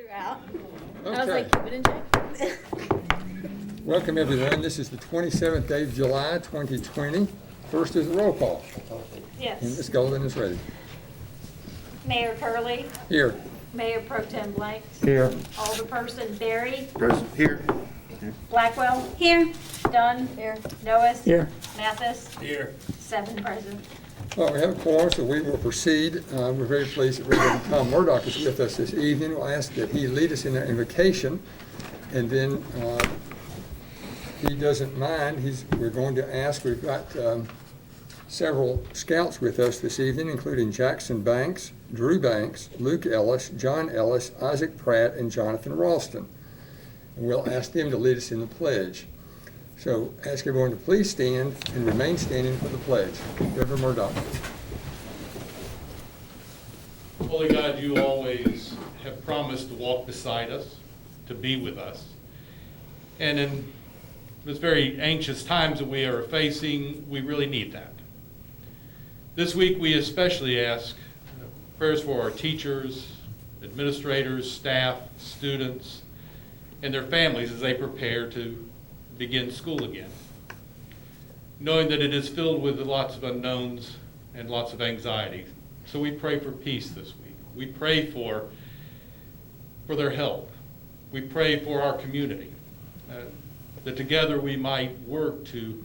throughout. Okay. I was like, keep it in check. Welcome, everyone. This is the 27th day of July, 2020. First is the roll call. And Ms. Yes. Golden is ready. Mayor Curley, Here. Mayor Pro Tem Blanks, Here. Alderperson Berry, Present here. Blackwell, Here. Dunn, Here. Noes, Here. Mathis, Here. 7 present. Well, we have a quorum, so we will proceed. We're very pleased that Reverend Tom Murdoch is with us this evening. We'll ask that he lead us in our invocation, and then if he doesn't mind, we're going to ask, we've got several scouts with us this evening, including Jackson Banks, Drew Banks, Luke Ellis, John Ellis, Isaac Pratt, and Jonathan Ralston. And we'll ask them to lead us in the pledge. So ask everyone to please stand and remain standing for the pledge. Reverend Murdoch. Holy God, you always have promised to walk beside us, to be with us. And in this very anxious times that we are facing, we really need that. This week we especially ask prayers for our teachers, administrators, staff, students, and their families as they prepare to begin school again, knowing that it is filled with lots of unknowns and lots of anxiety. So we pray for peace this week. We pray for their help. We pray for our community, that together we might work to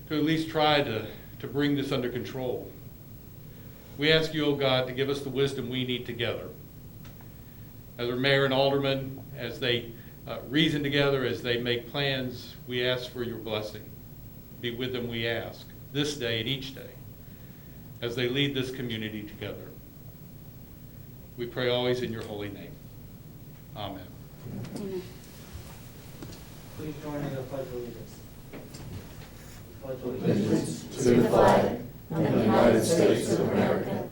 at least try to bring this under control. We ask you, O God, to give us the wisdom we need together. As our mayor and aldermen, as they reason together, as they make plans, we ask for your blessing. Be with them, we ask, this day and each day, as they lead this community together. We pray always in your holy name. Amen. Amen. Please join in the Pledge of Allegiance. Pledge Allegiance to the flag of the United States of America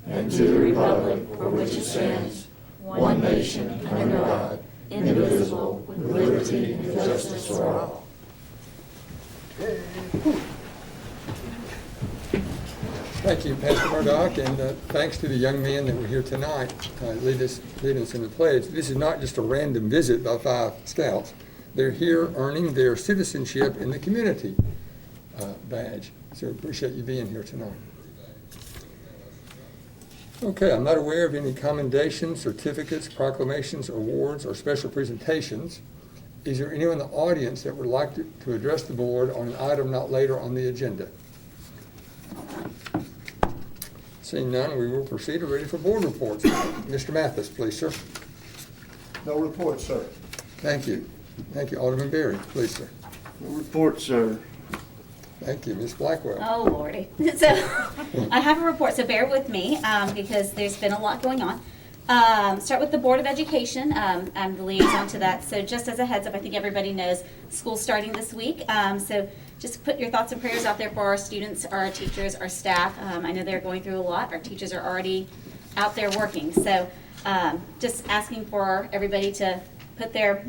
and to the republic for which it stands, one nation under God, indivisible, with liberty and justice for all. Thank you, Pastor Murdoch, and thanks to the young men that were here tonight leading us in the pledge. This is not just a random visit by 5 scouts. They're here earning their citizenship in the community badge. So appreciate you being here tonight. Okay, I'm not aware of any commendations, certificates, proclamations, awards, or special presentations. Is there anyone in the audience that would like to address the board on an item not later on the agenda? Seeing none, we will proceed. We're ready for board reports. Mr. Mathis, please, sir. No report, sir. Thank you. Thank you. Alderman Berry, please, sir. No report, sir. Thank you. Ms. Blackwell. Oh, Lordy. So I have a report, so bear with me because there's been a lot going on. Start with the Board of Education. I'm the liaison to that. So just as a heads up, I think everybody knows school's starting this week. So just put your thoughts and prayers out there for our students, our teachers, our staff. I know they're going through a lot. Our teachers are already out there working. So just asking for everybody to put their,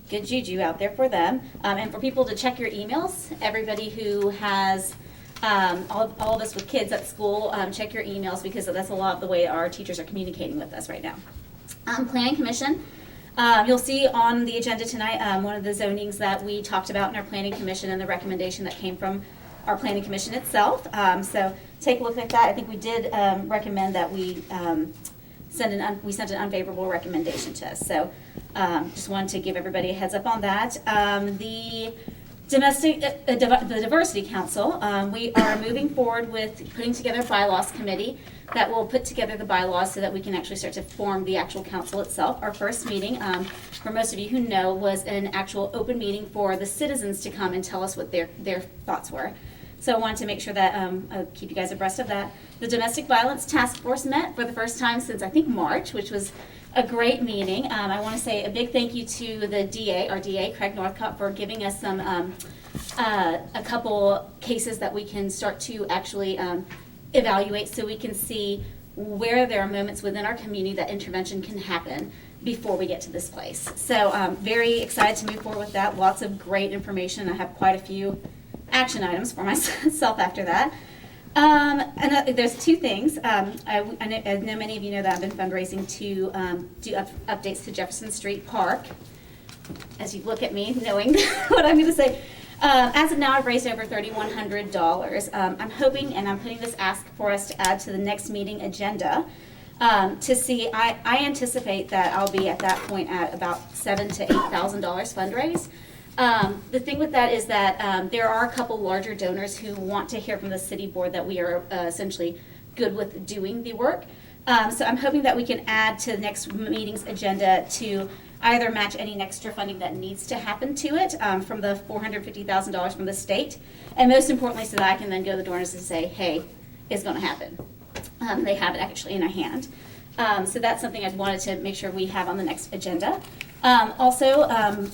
good juju out there for them. And for people to check your emails. Everybody who has all of us with kids at school, check your emails because that's a lot of the way our teachers are communicating with us right now. Planning Commission, you'll see on the agenda tonight one of the zonings that we talked about in our Planning Commission and the recommendation that came from our Planning Commission itself. So take a look at that. I think we did recommend that we sent an unfavorable recommendation to us. So just wanted to give everybody a heads up on that. The Diversity Council, we are moving forward with putting together a bylaws committee that will put together the bylaws so that we can actually start to form the actual council itself. Our first meeting, for most of you who know, was an actual open meeting for the citizens to come and tell us what their thoughts were. So I wanted to make sure that I'll keep you guys abreast of that. The Domestic Violence Task Force met for the first time since I think March, which was a great meeting. I want to say a big thank you to the DA, our DA, Craig Northcott, for giving us some a couple cases that we can start to actually evaluate so we can see where there are moments within our community that intervention can happen before we get to this place. So very excited to move forward with that. Lots of great information. I have quite a few action items for myself after that. And there's two things. I know many of you know that I've been fundraising to do updates to Jefferson Street Park. As you look at me, knowing what I'm going to say. As of now, I've raised over $3,100. I'm hoping, and I'm putting this ask for us to add to the next meeting agenda to see. I anticipate that I'll be at that point at about $7,000 to $8,000 fundraise. The thing with that is that there are a couple larger donors who want to hear from the city board that we are essentially good with doing the work. So I'm hoping that we can add to the next meeting's agenda to either match any extra funding that needs to happen to it from the $450,000 from the state, and most importantly, so that I can then go to the donors and say, hey, it's going to happen. They have it actually in a hand. So that's something I wanted to make sure we have on the next agenda. Also,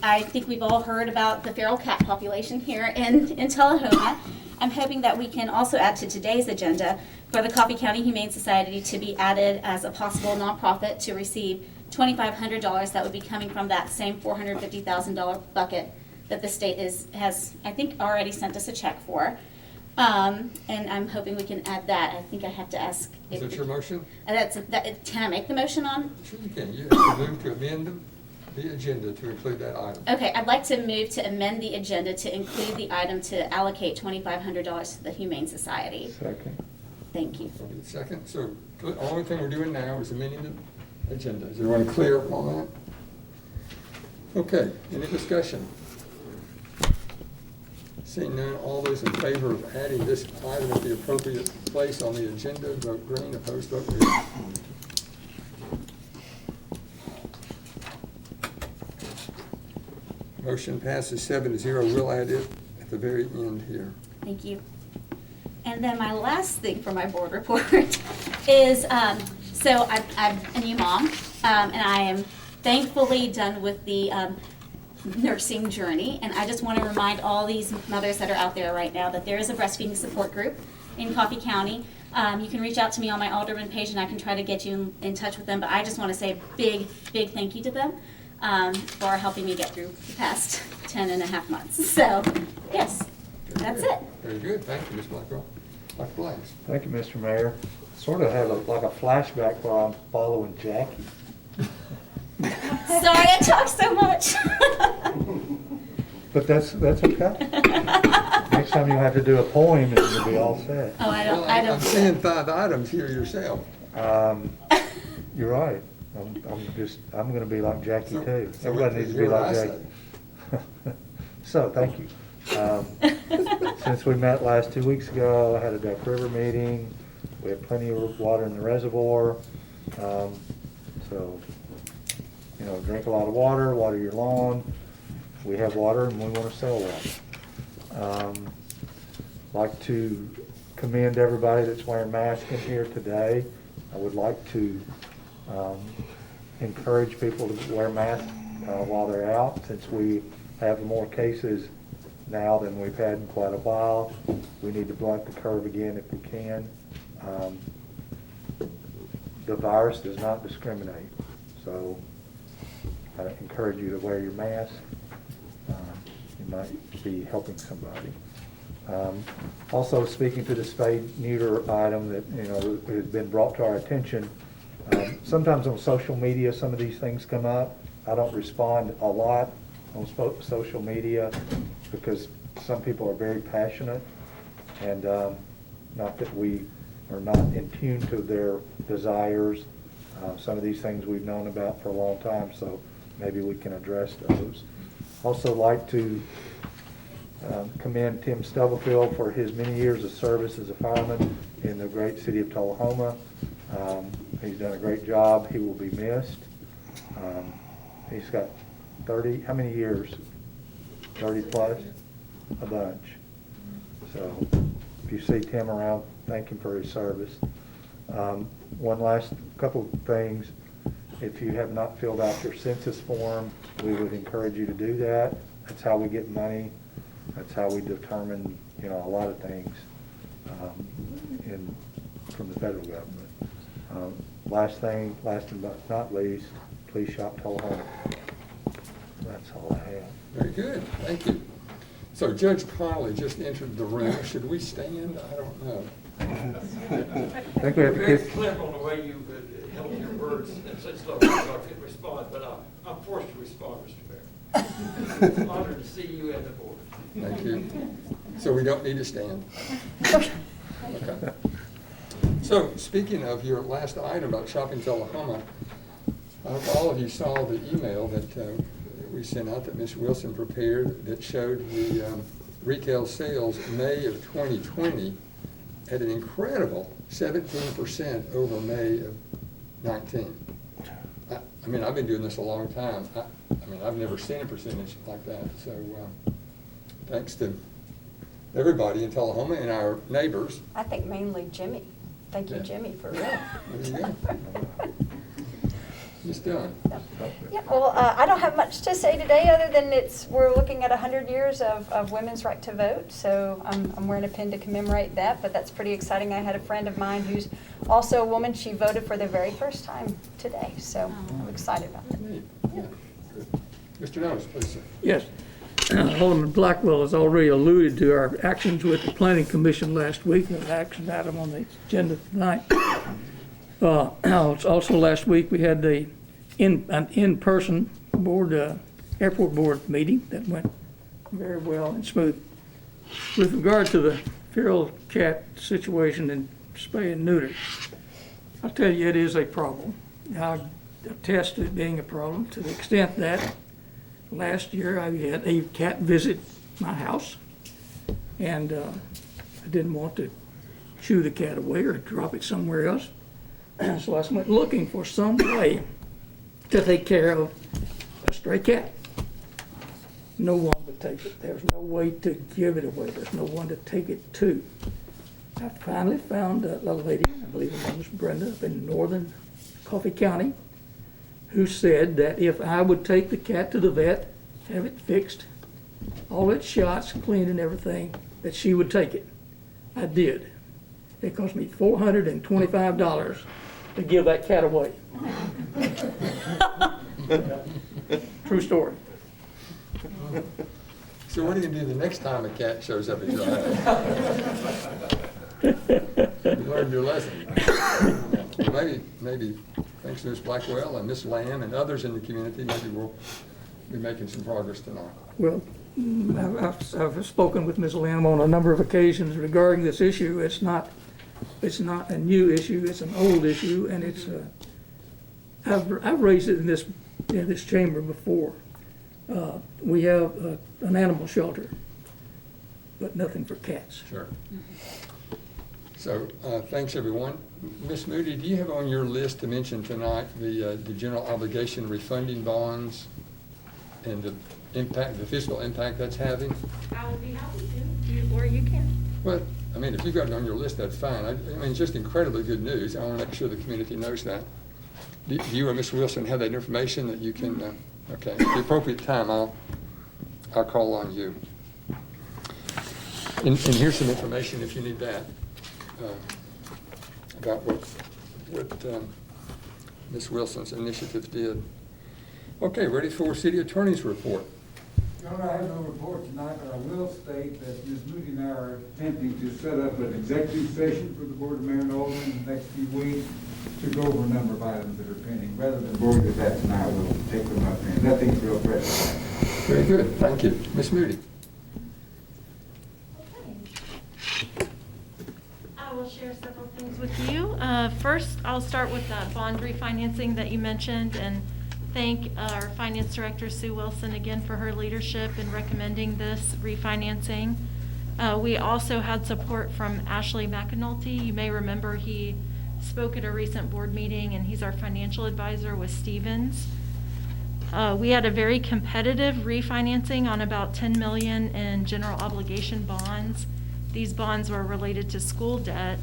I think we've all heard about the feral cat population here in Tullahoma. I'm hoping that we can also add to today's agenda for the Coffee County Humane Society to be added as a possible nonprofit to receive $2,500 that would be coming from that same $450,000 bucket that the state has, I think, already sent us a check for. And I'm hoping we can add that. I think I have to ask. Is that your motion? Can I make the motion on? Sure you can. You have to move to amend the agenda to include that item. Okay, I'd like to move to amend the agenda to include the item to allocate $2,500 to the Humane Society. Second. Thank you. Okay, second. So the only thing we're doing now is amending the agenda. Is everyone clear on that? Okay, any discussion? Seeing none, all those in favor of adding this item at the appropriate place on the agenda, vote green, opposed, vote red. Motion passes 7-0. We'll add it at the very end here. Thank you. And then my last thing for my board report is, so I'm a new mom, and I am thankfully done with the nursing journey. And I just want to remind all these mothers that are out there right now that there is a breastfeeding support group in Coffee County. You can reach out to me on my Aldermen page, and I can try to get you in touch with them. But I just want to say a big, big thank you to them for helping me get through the past 10.5 months. So, yes, that's it. Very good. Thank you, Ms. Blackwell. Dr. Blanks. Thank you, Mr. Mayor. Sort of have like a flashback while I'm following Jackie. Sorry I talk so much. But that's okay. Next time you'll have to do a poem and you'll be all set. Oh, I don't. I'm seeing 5 items here yourself. You're right. I'm going to be like Jackie too. So Everybody needs to be like I Jackie. So, thank you. Since we met last 2 weeks ago, I had a Duck River meeting. We have plenty of water in the reservoir. So, drink a lot of water, water your lawn. We have water and we want to sell water. Like to commend everybody that's wearing masks in here today. I would like to encourage people to wear masks while they're out, since we have more cases now than we've had in quite a while. We need to blunt the curve again if we can. The virus does not discriminate, so I encourage you to wear your mask. You might be helping somebody. Also, speaking to the spay-neuter item that has been brought to our attention, sometimes on social media some of these things come up. I don't respond a lot on social media because some people are very passionate, and not that we are not in tune to their desires. Some of these things we've known about for a long time, so maybe we can address those. Also like to commend Tim Stubblefield for his many years of service as a fireman in the great city of Tullahoma. He's done a great job. He will be missed. He's got 30, how many years? 30 plus? A bunch. So if you see Tim around, thank him for his service. One last couple of things. If you have not filled out your census form, we would encourage you to do that. That's how we get money. That's how we determine, a lot of things from the federal government. Last but not least, please shop Tullahoma. That's all I have. Very good. Thank you. So Judge Connolly just entered the room. Should we stand? I don't know. I think we have to Very kiss. clever on the way you held your words and such stuff, so I couldn't respond, but I'm forced to respond, Mr. Mayor. It's an honor to see you and the board. Thank you. So we don't need to stand. Okay. So speaking of your last item about shopping Tullahoma, I hope all of you saw the email that we sent out that Ms. Wilson prepared that showed the retail sales in May of 2020 at an incredible 17% over May of 19. I mean, I've been doing this a long time. I mean, I've never seen a percentage like that. So thanks to everybody in Tullahoma and our neighbors. I think mainly Jimmy. Thank you, Yeah. Jimmy, for real. There you go. Ms. Dillon. Yeah, well, I don't have much to say today other than we're looking at 100 years of women's right to vote. So I'm wearing a pin to commemorate that, but that's pretty exciting. I had a friend of mine who's also a woman. She voted for the very first time today. So I'm excited about that. Neat. Yeah. Good. Mr. Knowles, please, sir. Yes. Alderman Blackwell has already alluded to our actions with the Planning Commission last week, an action item on the agenda tonight. Also last week, we had an in-person board, airport board meeting that went very well and smooth. With regard to the feral cat situation in spay and neuter, I'll tell you, it is a problem. I attest to it being a problem to the extent that last year I had a cat visit my house, and I didn't want to shoo the cat away or drop it somewhere else. So I went looking for some way to take care of a stray cat. No one would take it. There's no way to give it away. There's no one to take it to. I finally found a lady, I believe her name was Brenda, up in northern Coffee County, who said that if I would take the cat to the vet, have it fixed, all its shots cleaned and everything, that she would take it. I did. It cost me $425 to give that cat away. True story. So what are you going to do the next time a cat shows up at your house? You learned your lesson. Maybe thanks to Ms. Blackwell and Ms. Lamb and others in the community, maybe we'll be making some progress tonight. Well, I've spoken with Ms. Lamb on a number of occasions regarding this issue. It's not a new issue. It's an old issue, and I've raised it in this chamber before. We have an animal shelter, but nothing for cats. Sure. So thanks, everyone. Ms. Moody, do you have on your list to mention tonight the general obligation refunding bonds and the impact, the fiscal impact that's having? I will be happy to, or you can. Well, I mean, if you've got it on your list, that's fine. I mean, it's just incredibly good news. I want to make sure the community knows that. Do you or Ms. Wilson have that information that you can, okay, at the appropriate time, I'll call on you. And here's some information if you need that, about what Ms. Wilson's initiative did. Okay, ready for City Attorney's report. Your Honor, I have no report tonight, but I will state that Ms. Moody and I are attempting to set up an executive session for the Board of Mayor and Aldermen in the next few weeks to go over a number of items that are pending. Rather than boring with that tonight, we'll take them up and nothing's real pressing. Very good, thank you. Ms. Moody. I will share several things with you. First, I'll start with the bond refinancing that you mentioned and thank our Finance Director, Sue Wilson, again for her leadership in recommending this refinancing. We also had support from Ashley McAnulty. You may remember he spoke at a recent board meeting and he's our financial advisor with Stevens. We had a very competitive refinancing on about $10 million in general obligation bonds. These bonds were related to school debt,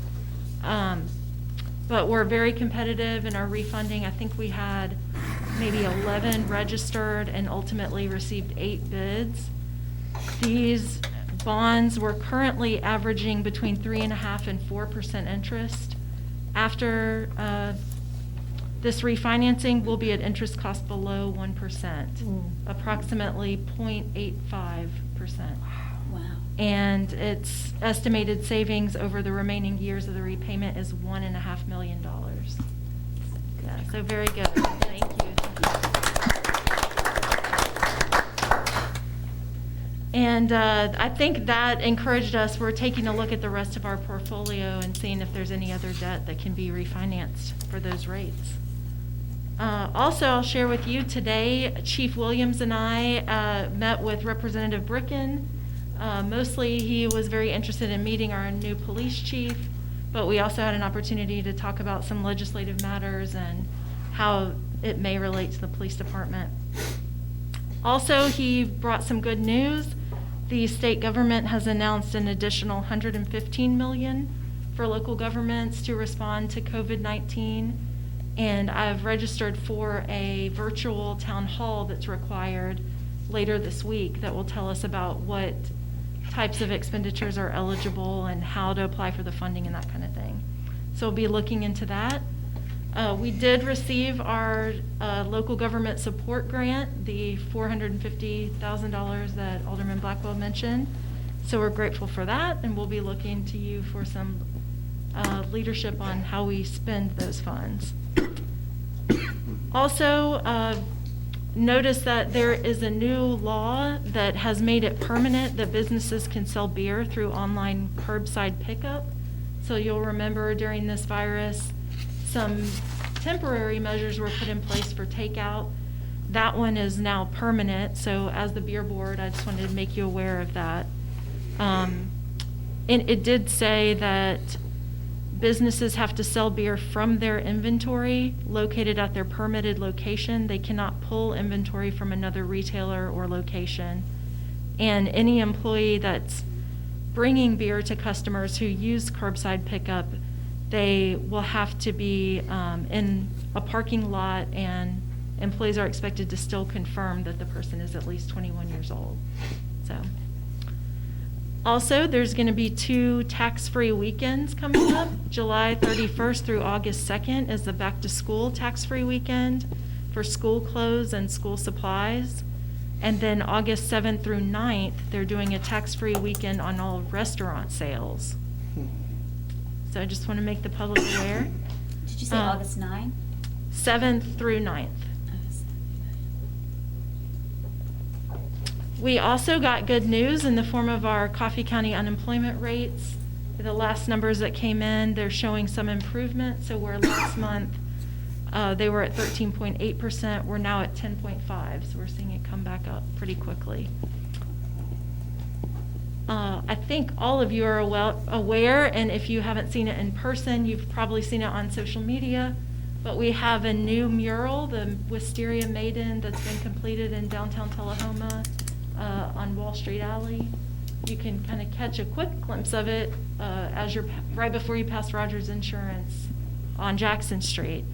but we're very competitive in our refunding. I think we had maybe 11 registered and ultimately received 8 bids. These bonds were currently averaging between 3.5% and 4% interest. After this refinancing, we'll be at interest cost below 1%, approximately 0.85%. Wow. and its estimated savings over the remaining years of the repayment is $1.5 million. Yeah, so very good. Thank you. And I think that encouraged us. We're taking a look at the rest of our portfolio and seeing if there's any other debt that can be refinanced for those rates. Also, I'll share with you today, Chief Williams and I met with Representative Bricken. Mostly he was very interested in meeting our new police chief, but we also had an opportunity to talk about some legislative matters and how it may relate to the police department. Also, he brought some good news. The state government has announced an additional $115 million for local governments to respond to COVID-19. And I've registered for a virtual town hall that's required later this week that will tell us about what types of expenditures are eligible and how to apply for the funding and that kind of thing. So we'll be looking into that. We did receive our local government support grant, the $450,000 that Alderman Blackwell mentioned. So we're grateful for that, and we'll be looking to you for some leadership on how we spend those funds. Also, notice that there is a new law that has made it permanent that businesses can sell beer through online curbside pickup. So you'll remember during this virus, some temporary measures were put in place for takeout. That one is now permanent, so as the beer board, I just wanted to make you aware of that. And it did say that businesses have to sell beer from their inventory located at their permitted location. They cannot pull inventory from another retailer or location. And any employee that's bringing beer to customers who use curbside pickup, they will have to be in a parking lot, and employees are expected to still confirm that the person is at least 21 years old. So, also, there's going to be 2 tax-free weekends coming up. July 31st through August 2nd is the back-to-school tax-free weekend for school clothes and school supplies. And then August 7th through 9th, they're doing a tax-free weekend on all restaurant sales. So I just want to make the public aware. Did you say August 9? 7th through 9th. We also got good news in the form of our Coffee County unemployment rates. The last numbers that came in, they're showing some improvement. So where last month they were at 13.8%, we're now at 10.5%. So we're seeing it come back up pretty quickly. I think all of you are aware, and if you haven't seen it in person, you've probably seen it on social media, but we have a new mural, the Wisteria Maiden, that's been completed in downtown Tullahoma on Wall Street Alley. You can kind of catch a quick glimpse of it as you're right before you pass Rogers Insurance on Jackson Street.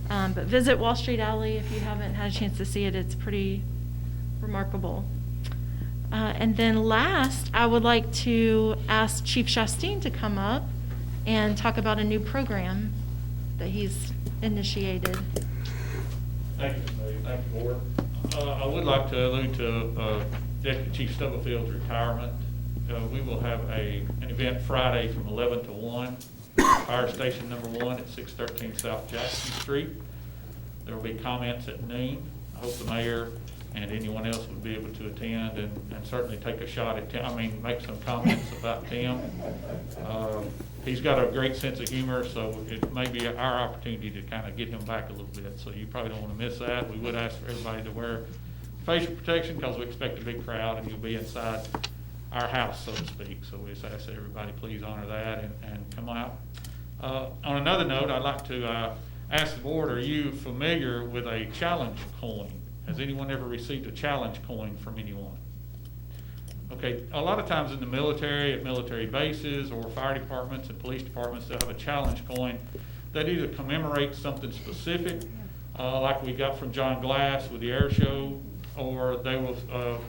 But visit Wall Street Alley if you haven't had a chance to see it. It's pretty remarkable. And then last, I would like to ask Chief Shasteen to come up and talk about a new program that he's initiated. Thank you, Ms. Mayor. Thank you, Board. I would like to allude to Deputy Chief Stubblefield's retirement. We will have an event Friday from 11 to 1, Fire Station number 1 at 613 South Jackson Street. There will be comments at noon. I hope the mayor and anyone else would be able to attend and certainly take a shot at Tim. I mean, make some comments about Tim. He's got a great sense of humor, so it may be our opportunity to kind of get him back a little bit. So you probably don't want to miss that. We would ask for everybody to wear facial protection because we expect a big crowd and you'll be inside our house, so to speak. So we just ask everybody please honor that and come out. On another note, I'd like to ask the board, are you familiar with a challenge coin? Has anyone ever received a challenge coin from anyone? Okay, a lot of times in the military, at military bases or fire departments and police departments, they'll have a challenge coin that either commemorates something specific, like we got from John Glass with the air show, or they will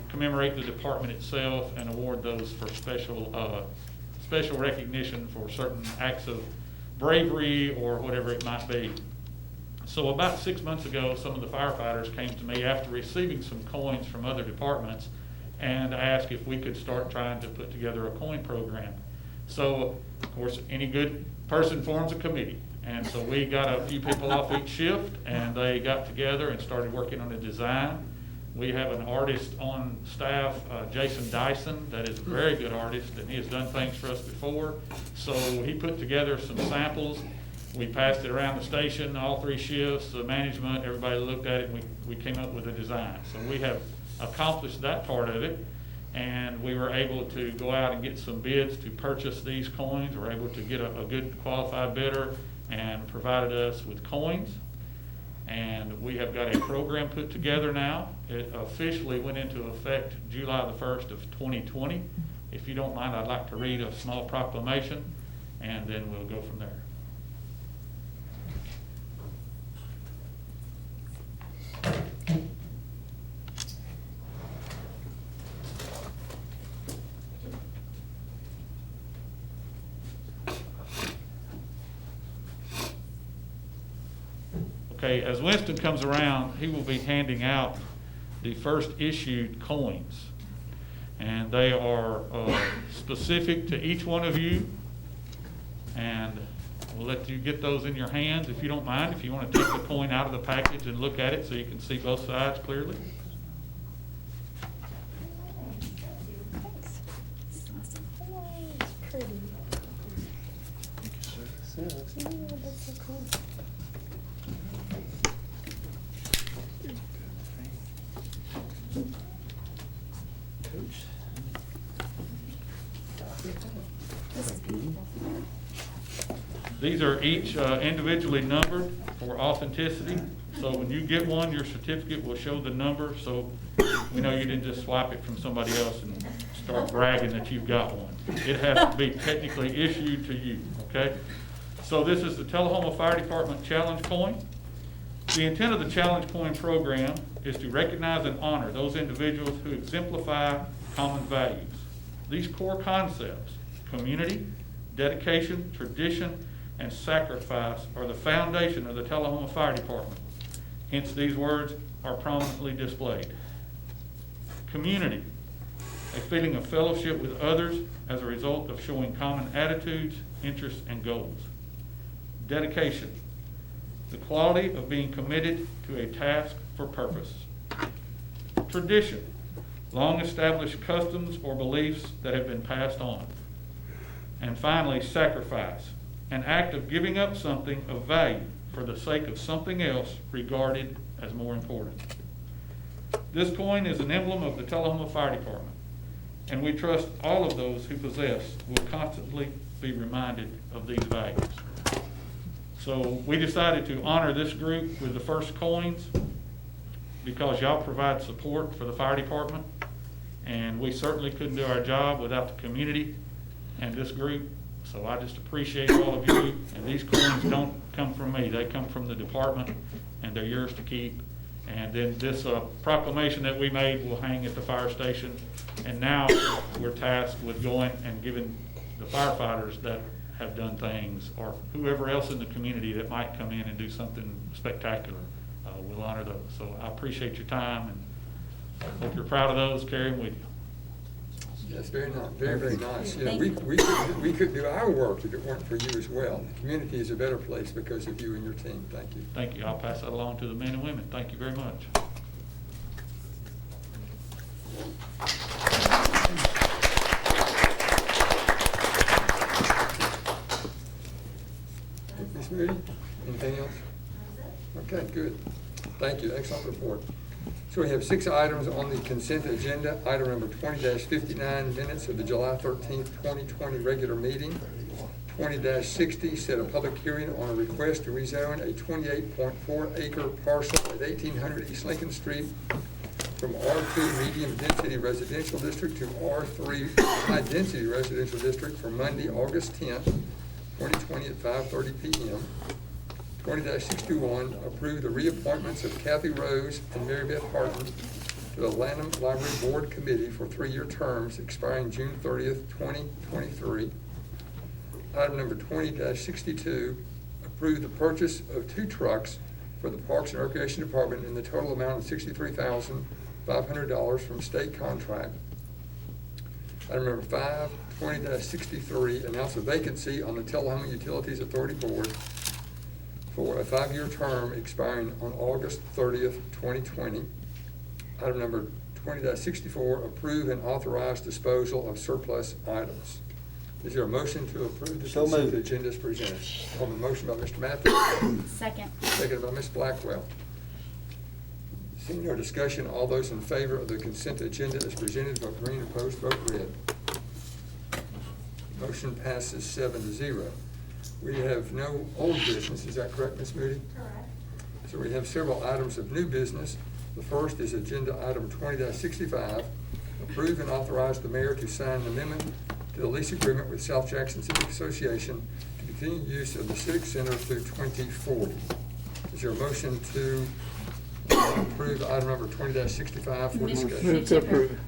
commemorate the department itself and award those for special recognition for certain acts of bravery or whatever it might be. So about 6 months ago, some of the firefighters came to me after receiving some coins from other departments and asked if we could start trying to put together a coin program. So, of course, any good person forms a committee. And so we got a few people off each shift, and they got together and started working on a design. We have an artist on staff, Jason Dyson, that is a very good artist, and he has done things for us before. So he put together some samples. We passed it around the station, all 3 shifts, the management, everybody looked at it, and we came up with a design. So we have accomplished that part of it, and we were able to go out and get some bids to purchase these coins. We were able to get a good qualified bidder and provided us with coins. And we have got a program put together now. It officially went into effect July the 1st of 2020. If you don't mind, I'd like to read a small proclamation, and then we'll go from there. Okay, as Winston comes around, he will be handing out the first issued coins. And they are specific to each one of you. And we'll let you get those in your hands if you don't mind, if you want to take the coin out of the package and look at it so you can see both sides clearly. It's pretty. Yeah, that's so cool. These are each individually numbered for authenticity. So when you get one, your certificate will show the number, so we know you didn't just swipe it from somebody else and start bragging that you've got one. It has to be technically issued to you, okay? So this is the Tullahoma Fire Department Challenge Coin. The intent of the Challenge Coin program is to recognize and honor those individuals who exemplify common values. These core concepts, community, dedication, tradition, and sacrifice, are the foundation of the Tullahoma Fire Department. Hence, these words are prominently displayed. Community, a feeling of fellowship with others as a result of showing common attitudes, interests, and goals. Dedication, the quality of being committed to a task for purpose. Tradition, long-established customs or beliefs that have been passed on. And finally, sacrifice, an act of giving up something of value for the sake of something else regarded as more important. This coin is an emblem of the Tullahoma Fire Department, and we trust all of those who possess will constantly be reminded of these values. So we decided to honor this group with the first coins because y'all provide support for the fire department, and we certainly couldn't do our job without the community and this group. So I just appreciate all of you, and these coins don't come from me, they come from the department, and they're yours to keep. And then this proclamation that we made will hang at the fire station, and now we're tasked with going and giving the firefighters that have done things, or whoever else in the community that might come in and do something spectacular, we'll honor those. So I appreciate your time, and hope you're proud of those, carry them with you. Yes, very nice, very, very nice. You know, Thank we could do our work if it weren't for you as well. The community is a better place because of you and your team. Thank you. Thank you. I'll pass that along to the men and women. Thank you very much. Ms. Moody, anything else? Okay, good. Thank you. Excellent report. So we have 6 items on the consent agenda. Item number 20-59, minutes of the July 13th, 2020 regular meeting. 20-60, set a public hearing on a request to rezone a 28.4 acre parcel at 1800 East Lincoln Street from R2 medium density residential district to R3 high density residential district for Monday, August 10th, 2020 at 5:30 p.m. 20-61, approve the reappointments of Kathy Rose and Mary Beth Harton to the Lanham Library Board Committee for 3-year terms expiring June 30th, 2023. Item number 20-62, approve the purchase of 2 trucks for the Parks and Recreation Department in the total amount of $63,500 from state contract Item number 5, 20-63, announce a vacancy on the Tullahoma Utilities Authority Board for a 5-year term expiring on August 30th, 2020. Item number 20-64, approve and authorize disposal of surplus items. Is there a motion to approve the So consent moved. agenda as presented? On the motion by Mr. Matthews, Second. seconded by Ms. Blackwell. Seeing no discussion, all those in favor of the consent agenda as presented, vote green, opposed, vote red. Motion passes 7-0. We have no old business, is that correct, Ms. Moody? Correct. So we have several items of new business. The first is agenda item 20-65, approve and authorize the mayor to sign an amendment to the lease agreement with South Jackson Civic Association to continue use of the Civic Center through 2040. Is there a motion to approve item number 20-65 for discussion? Move to approve.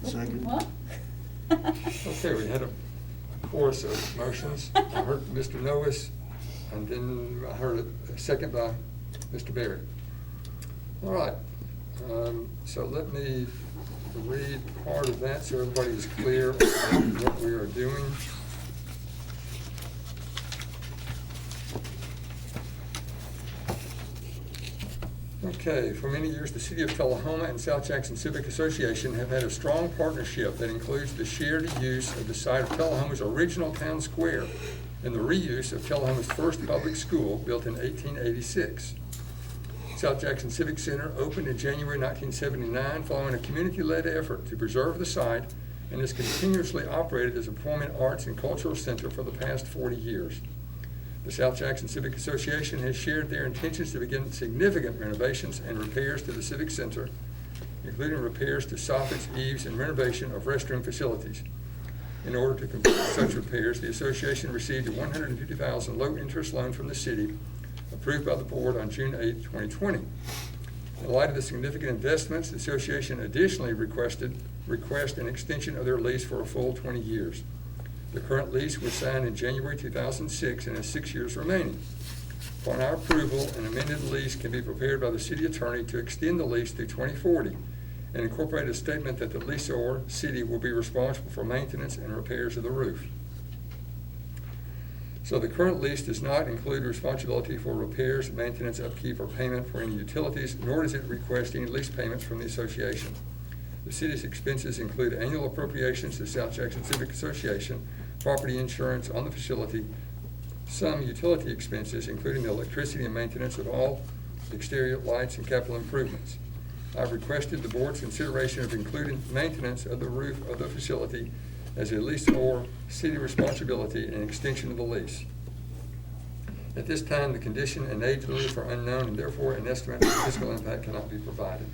Second. What? Okay, we had a chorus of motions. I heard Mr. Noes, and then I heard a second by Mr. Berry. All right, so let me read part of that so everybody is clear on what we are doing. Okay, for many years, the City of Tullahoma and South Jackson Civic Association have had a strong partnership that includes the shared use of the site of Tullahoma's original town square and the reuse of Tullahoma's first public school, built in 1886. South Jackson Civic Center opened in January 1979 following a community-led effort to preserve the site and has continuously operated as a performing arts and cultural center for the past 40 years. The South Jackson Civic Association has shared their intentions to begin significant renovations and repairs to the Civic Center, including repairs to soffits, eaves, and renovation of restroom facilities. In order to complete such repairs, the association received a $150,000 low-interest loan from the city, approved by the board on June 8, 2020. In light of the significant investments, the association additionally request an extension of their lease for a full 20 years. The current lease was signed in January 2006 and has 6 years remaining. Upon our approval, an amended lease can be prepared by the city attorney to extend the lease through 2040 and incorporate a statement that the leaseor city will be responsible for maintenance and repairs of the roof. So the current lease does not include responsibility for repairs, maintenance, upkeep, or payment for any utilities, nor does it request any lease payments from the association. The city's expenses include annual appropriations to South Jackson Civic Association, property insurance on the facility, some utility expenses, including the electricity and maintenance of all exterior lights and capital improvements. I've requested the board's consideration of including maintenance of the roof of the facility as a leaseor city responsibility and extension of the lease. At this time, the condition and age of the roof are unknown, and therefore an estimate of the fiscal impact cannot be provided.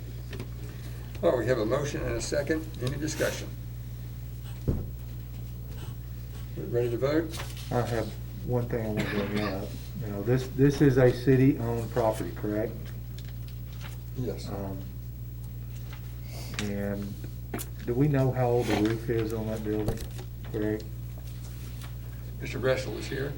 Oh, we have a motion and a second. Any discussion? Ready to vote? I have one thing I want to bring up. You know, this is a city-owned property, correct? Yes. And do we know how old the roof is on that building, correct? Mr. Gressel is here.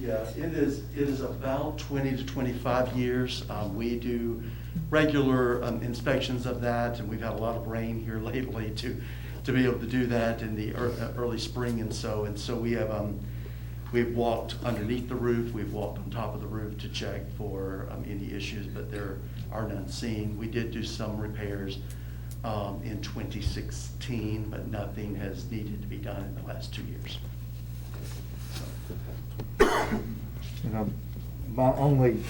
Yeah, it is about 20 to 25 years. We do regular inspections of that, and we've had a lot of rain here lately to be able to do that in the early spring and so we have we've walked underneath the roof, we've walked on top of the roof to check for any issues, but there are none seen. We did do some repairs in 2016, but nothing has needed to be done in the last 2 years. You know, my only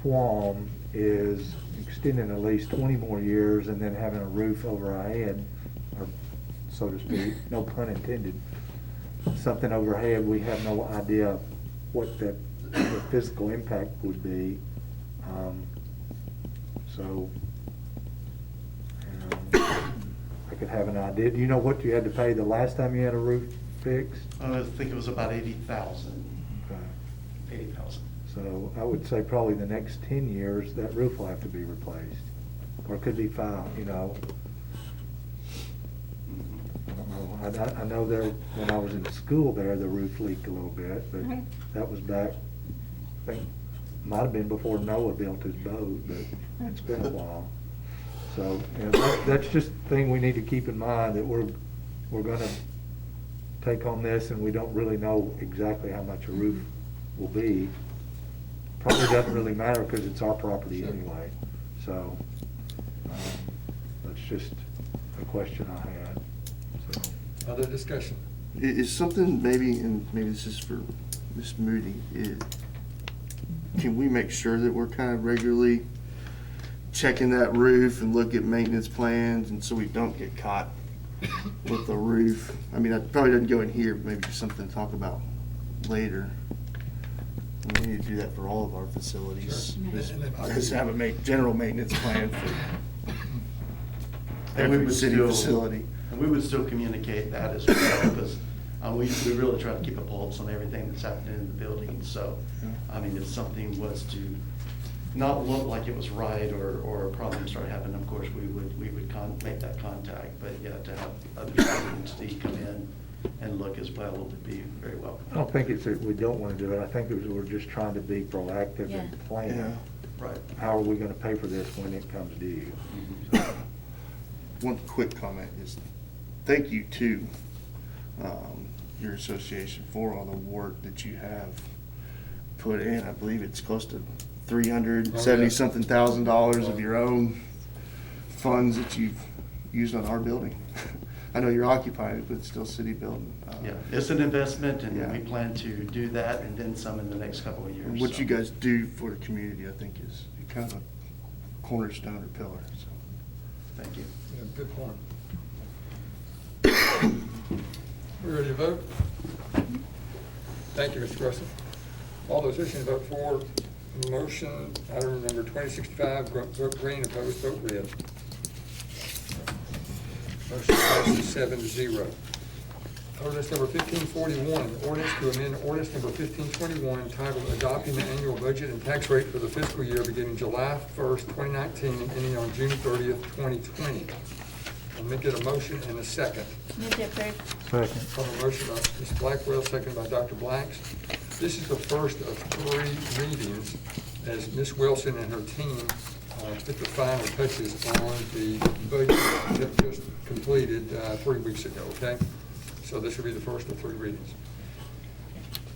qualm is extending at least 20 more years and then having a roof over our head, or so to speak, no pun intended, something overhead, we have no idea what the physical impact would be. So, I could have an idea. Do you know what you had to pay the last time you had a roof fixed? I think it was about 80,000. Okay. 80,000. So I would say probably the next 10 years, that roof will have to be replaced. Or it could be 5, you know. I don't know. I know there, when I was in school there, the roof leaked a little bit, but Mhm. that was back, I think, might have been before Noah built his boat, but it's been a while. So, that's just the thing we need to keep in mind, that we're gonna take on this, and we don't really know exactly how much a roof will be. Probably doesn't really matter, because it's our property anyway, so, that's just a question I had, so. Other discussion? Is something maybe, and maybe this is for Ms. Moody, can we make sure that we're kind of regularly checking that roof and look at maintenance plans, and so we don't get caught with the roof? I mean, that probably doesn't go in here, but maybe just something to talk about later. We need to do that for all of our facilities. Sure. Just have a general maintenance plan for And we every would city still- facility. And we would still communicate that as well, because we really try to keep a pulse on everything that's happening in the building. So, I mean, if something was to not look like it was right, or a problem started happening, of course, we would make that contact. But yeah, to have other entities come in and look as well would be very welcome. I don't think it's that we don't want to do it, I think we're just trying to be proactive Yeah. and plan. Right. How are we gonna pay for this when it comes due? One quick comment is, thank you to your association for all the work that you have put in. I believe it's close to $370-something thousand of your own funds that you've used on our building. I know you're occupying it, but it's still city building. Yeah, it's an investment, and Yeah. we plan to do that and then some in the next couple of years. What so. you guys do for the community, I think, is kind of a cornerstone or pillar, so. Thank you. Yeah, good point. We ready to vote? Thank you, Mr. Russell. All those wishing to vote for motion, item number 2065, vote green, opposed, vote red. Motion passes 7-0. Ordinance number 1541, ordinance to amend ordinance number 1521 entitled Adopting the Annual Budget and Tax Rate for the Fiscal Year beginning July 1st, 2019 and ending on June 30th, 2020. Let me get a motion and a second. Move to approve. Second. On a motion by Ms. Blackwell, second by Dr. Blacks. This is the first of 3 readings as Ms. Wilson and her team put the final touches on the budget that just completed 3 weeks ago, okay? So this will be the first of 3 readings.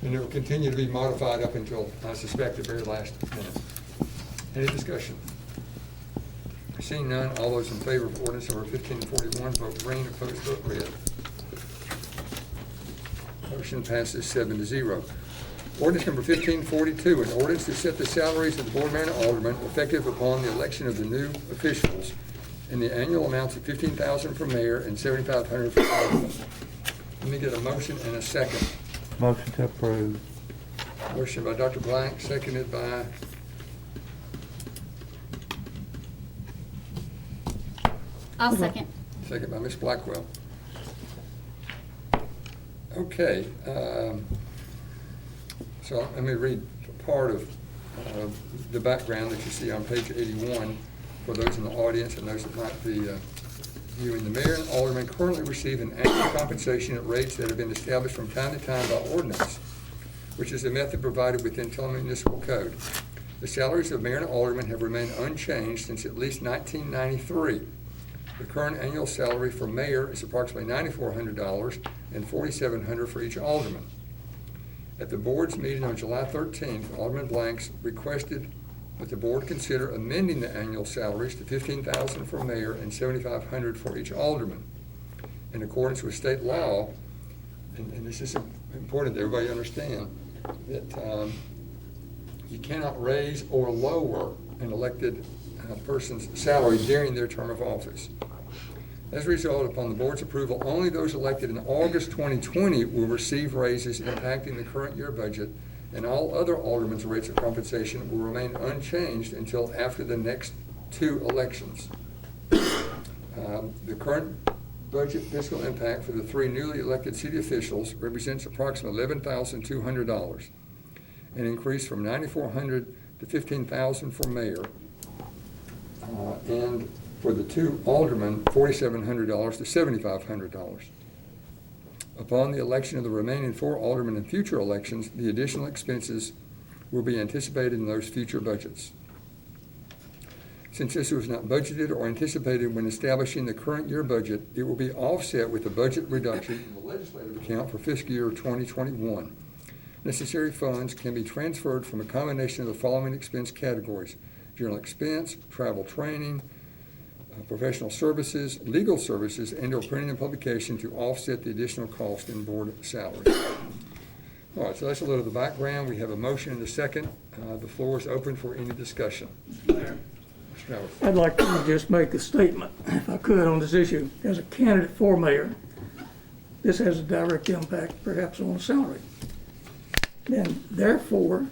And it will continue to be modified up until, I suspect, the very last minute. Any discussion? Seeing none, all those in favor of ordinance number 1541, vote green, opposed, vote red. Motion passes 7-0. Ordinance number 1542, an ordinance to set the salaries of the board, mayor, and aldermen effective upon the election of the new officials in the annual amounts of $15,000 for mayor and $7,500 for aldermen. Let me get a motion and a second. Motion to approve. Motion by Dr. Black, seconded by I'll second. Second by Ms. Blackwell. Okay, so let me read part of the background that you see on page 81 for those in the audience and those that might be viewing. The mayor and aldermen currently receive an annual compensation at rates that have been established from time to time by ordinance, which is a method provided within Tullahoma Municipal Code. The salaries of mayor and aldermen have remained unchanged since at least 1993. The current annual salary for mayor is approximately $9,400 and $4,700 for each alderman. At the board's meeting on July 13th, Alderman Blanks requested that the board consider amending the annual salaries to $15,000 for mayor and $7,500 for each alderman. In accordance with state law, and this is important that everybody understand, that you cannot raise or lower an elected person's salary during their term of office. As a result, upon the board's approval, only those elected in August 2020 will receive raises impacting the current year budget, and all other aldermen's rates of compensation will remain unchanged until after the next 2 elections. The current budget fiscal impact for the 3 newly elected city officials represents approximately $11,200, an increase from $9,400 to $15,000 for mayor, and for the 2 aldermen, $4,700 to $7,500. Upon the election of the remaining 4 aldermen in future elections, the additional expenses will be anticipated in those future budgets. Since this was not budgeted or anticipated when establishing the current year budget, it will be offset with the budget reduction in the legislative account for fiscal year 2021. Necessary funds can be transferred from a combination of the following expense categories: general expense, travel training, professional services, legal services, and/or printing and publication to offset the additional cost in board salary. All right, so that's a little of the background. We have a motion and a second. The floor is open for any discussion. Mr. Howard. I'd like to just make a statement, if I could, on this issue. As a candidate for mayor, this has a direct impact perhaps on the salary. And therefore,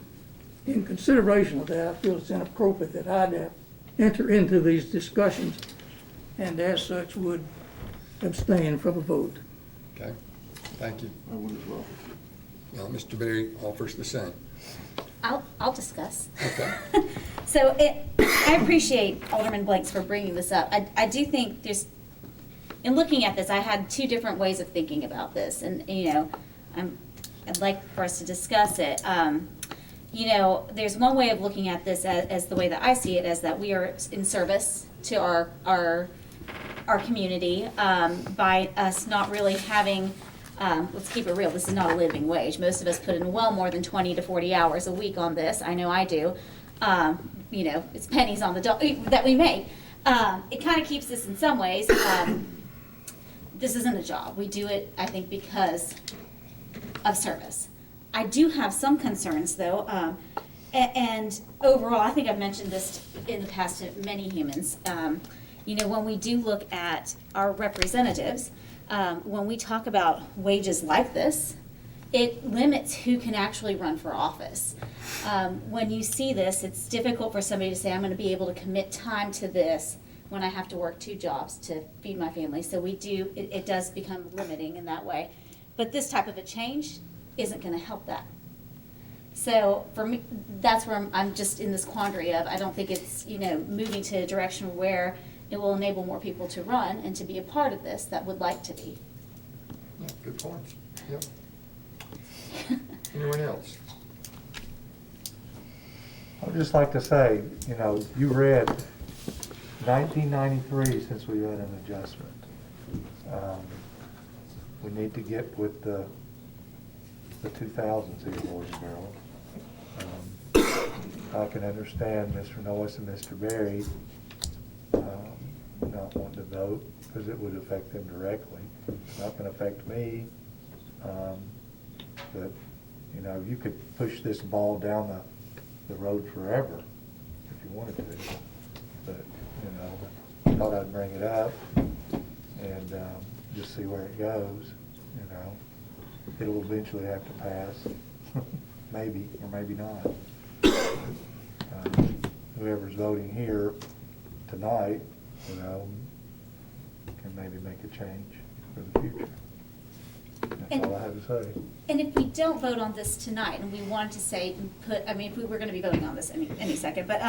in consideration of that, I feel it's inappropriate that I'd enter into these discussions and as such would abstain from a vote. Okay, thank you. I would as well. Now, Mr. Berry offers the same. I'll discuss. Okay. So I appreciate Alderman Blanks for bringing this up. I do think in looking at this, I had two different ways of thinking about this, and I'd like for us to discuss it. There's one way of looking at this as the way that I see it, as that we are in service to our community by us not really having. Let's keep it real. This is not a living wage. Most of us put in well more than 20 to 40 hours a week on this. I know I do. It's pennies on the dollar that we make. It kind of keeps us in some ways. This isn't a job. We do it, I think, because of service. I do have some concerns, though. And overall, I think I've mentioned this in the past to many humans. When we do look at our representatives, when we talk about wages like this, it limits who can actually run for office. When you see this, it's difficult for somebody to say, I'm going to be able to commit time to this when I have to work 2 jobs to feed my family. So it does become limiting in that way. But this type of a change isn't going to help that. So for me, that's where I'm just in this quandary of, I don't think it's, moving to a direction where it will enable more people to run and to be a part of this that would like to be. Yeah, good points. Yep. Anyone else? I'd just like to say, you read 1993 since we had an adjustment. We need to get with the 2000s here, boys and girls. I can understand Mr. Noyes and Mr. Berry not wanting to vote because it would affect them directly. It's not going to affect me. But, you could push this ball down the road forever if you wanted to. But, I thought I'd bring it up and just see where it goes. It'll eventually have to pass, maybe or maybe not. Whoever's voting here tonight, can maybe make a change for the future. That's all I have to say. And if we don't vote on this tonight, and we wanted to say, if we were going to be voting on this any second, but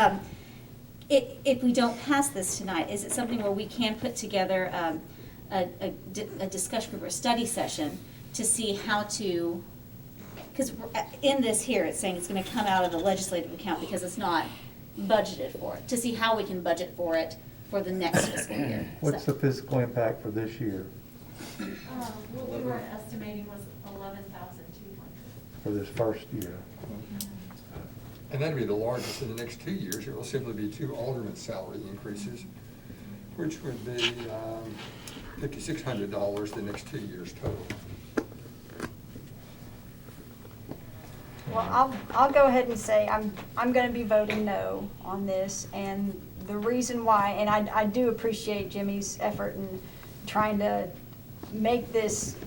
if we don't pass this tonight, is it something where we can put together a discussion group or a study session to see how to, because in this here, it's saying it's going to come out of the legislative account because it's not budgeted for it, to see how we can budget for it for the next fiscal year. What's the fiscal impact for this year? What we were estimating was 11,200. For this first year? And that'd be the largest in the next 2 years. It will simply be 2 alderman salary increases, which would be $5,600 the next 2 years total. Well, I'll go ahead and say I'm going to be voting no on this, and the reason why, and I do appreciate Jimmy's effort in trying to make this,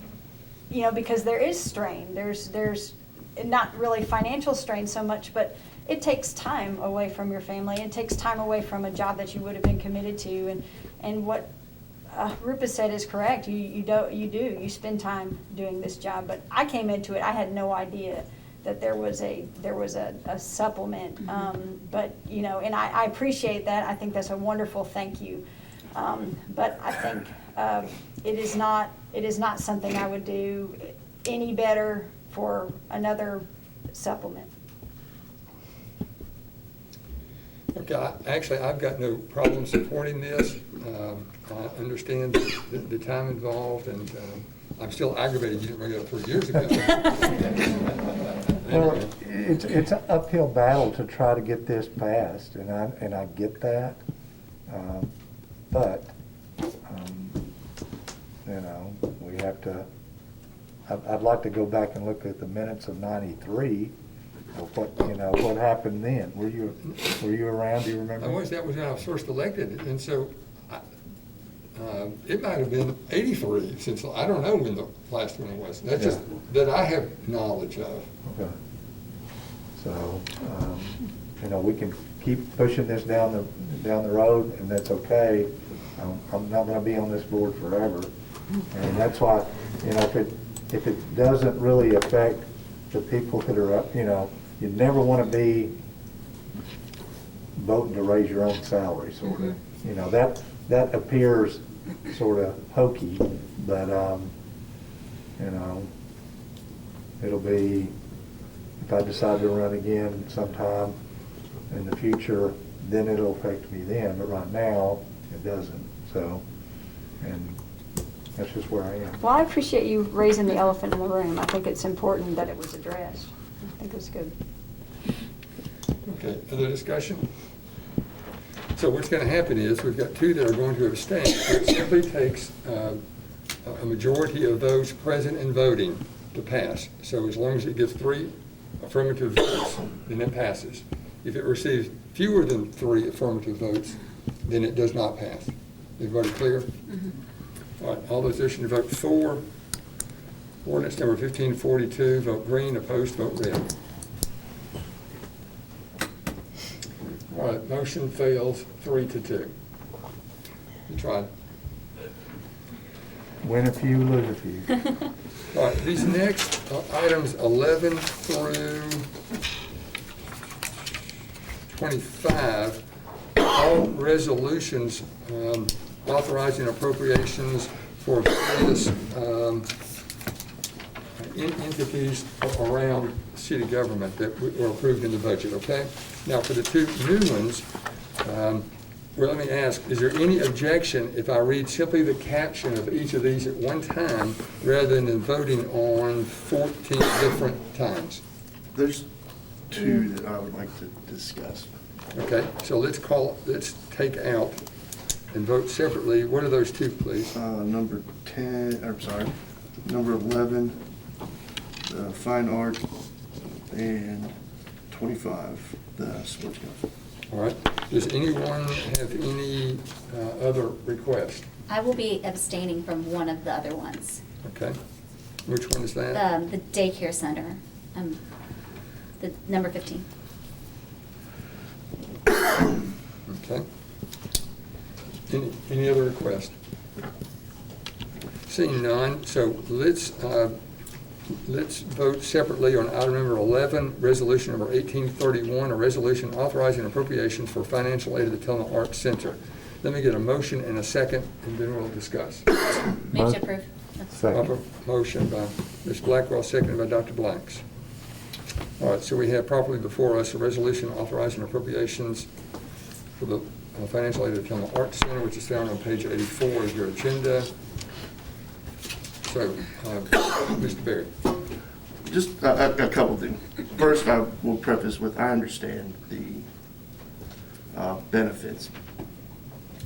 because there is strain. There's not really financial strain so much, but it takes time away from your family. It takes time away from a job that you would have been committed to, and what Rupa said is correct. You spend time doing this job, but I came into it. I had no idea that there was a supplement, but and I appreciate that. I think that's a wonderful thank you, but I think it is not something I would do any better for another supplement. Okay, actually, I've got no problem supporting this. I understand the time involved, and I'm still aggravated you didn't bring it up 3 years ago. Well, it's an uphill battle to try to get this passed, and I get that. But, you know, we have to, I'd like to go back and look at the minutes of '93, of what, you know, what happened then. Were you around, do you remember? That was when I was first elected, and so it might have been '83, since I don't know when the last one was. That's just that I have knowledge of. Okay. So, you know, we can keep pushing this down the road, and that's okay. I'm not gonna be on this board forever. And that's why, you know, if it doesn't really affect the people that are up, you know, you never wanna be voting to raise your own salary, sort of. You know, that appears sort of hokey, but, you know, it'll be, if I decide to run again sometime in the future, then it'll affect me then, but right now, it doesn't, so, and that's just where I am. Well, I appreciate you raising the elephant in the room. I think it's important that it was addressed. I think it was good. Okay, other discussion? So what's going to happen is, we've got two that are going to abstain. It simply takes a majority of those present and voting to pass. So as long as it gets 3 affirmative votes, then it passes. If it receives fewer than 3 affirmative votes, then it does not pass. Everybody clear? All right, all those wishing to vote for ordinance number 1542, vote green. Opposed, vote red. All right, motion fails 3-2. You tried. Win a few, lose a few. All right, these next items 11 through 25, all resolutions authorizing appropriations for various entities around city government that were approved in the budget, okay? Now, for the 2 new ones, well, let me ask, is there any objection if I read simply the caption of each of these at one time rather than voting on 14 different times? There's 2 that I would like to discuss. Okay, so let's take out and vote separately. What are those 2, please? Number 11, fine art, and 25, the sports council. All right. Does anyone have any other requests? I will be abstaining from one of the other ones. Okay. Which one is that? The daycare center, the number 15. Okay. Any other requests? Seeing none, so let's vote separately on item number 11, resolution number 1831, a resolution authorizing appropriations for financial aid to the Tullahoma Arts Center. Let me get a motion and a second, and then we'll discuss. Move to approve. Second. Proper motion by Ms. Blackwell, seconded by Dr. Blanks. All right, so we have properly before us a resolution authorizing appropriations for the financial aid to the Tullahoma Arts Center, which is found on page 84 of your agenda. So, Mr. Berry. Just a couple things. First, I will preface with, I understand the benefits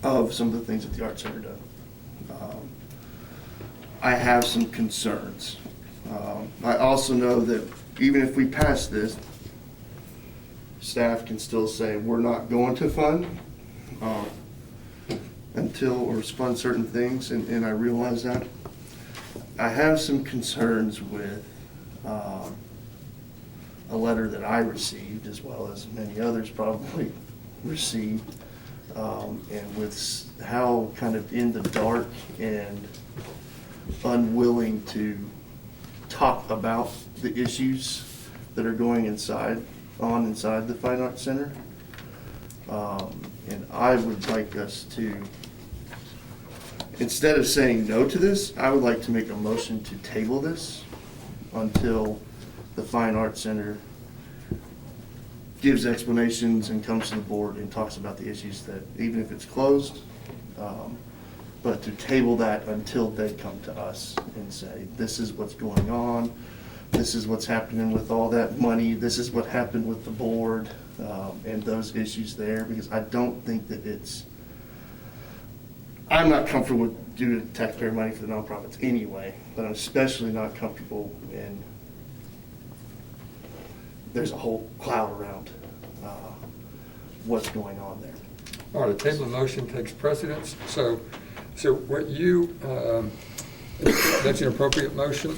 of some of the things that the Arts Center does. I have some concerns. I also know that even if we pass this, staff can still say, we're not going to fund until, or fund certain things, and I realize that. I have some concerns with a letter that I received, as well as many others probably received, and with how kind of in the dark and unwilling to talk about the issues that are going inside the Fine Arts Center. And I would like us to, instead of saying no to this, I would like to make a motion to table this until the Fine Arts Center gives explanations and comes to the board and talks about the issues that, even if it's closed, but to table that until they come to us and say, this is what's going on, this is what's happening with all that money, this is what happened with the board, and those issues there, because I don't think that I'm not comfortable with doing taxpayer money for the nonprofits anyway, but I'm especially not comfortable in, there's a whole cloud around what's going on there. All right, the table of motion takes precedence, so what you, that's an appropriate motion.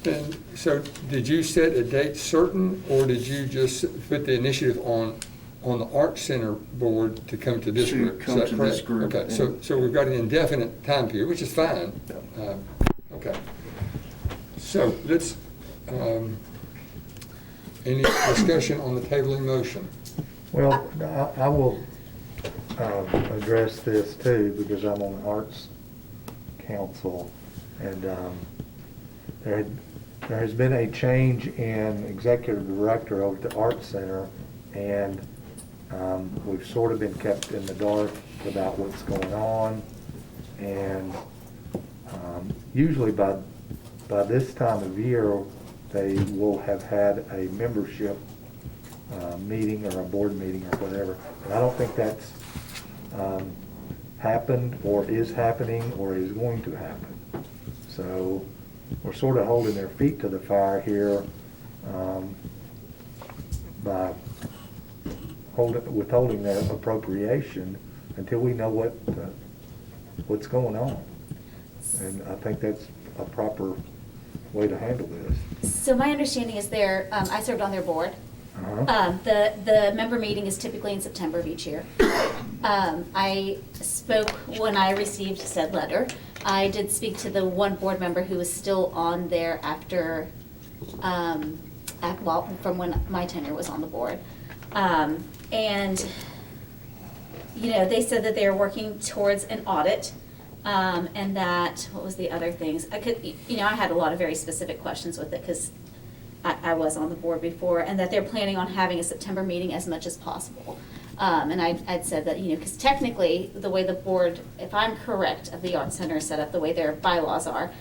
And so did you set a date certain, or did you just put the initiative on the Arts Center board to come to this To group? come Is that to this correct? group, Okay, and- so we've got an indefinite time period, which is fine. Okay. So let's, any discussion on the tabling motion? Well, I will address this too, because I'm on the Arts Council, and there has been a change in executive director over at the Arts Center, and we've sort of been kept in the dark about what's going on, and usually by this time of year, they will have had a membership meeting or a board meeting or whatever. And I don't think that's happened or is happening or is going to happen. So we're sort of holding their feet to the fire here by withholding their appropriation until we know what's going on. And I think that's a proper way to handle this. So my understanding is I served on their board. Uh-huh. The member meeting is typically in September of each year. I spoke when I received said letter. I did speak to the one board member who was still on there after, from when my tenure was on the board. And, they said that they are working towards an audit. And that, what was the other things? I had a lot of very specific questions with it because I was on the board before, and that they're planning on having a September meeting as much as possible. And I'd said that, because technically, the way the board, if I'm correct, of the Arts Center is set up, the way their bylaws are,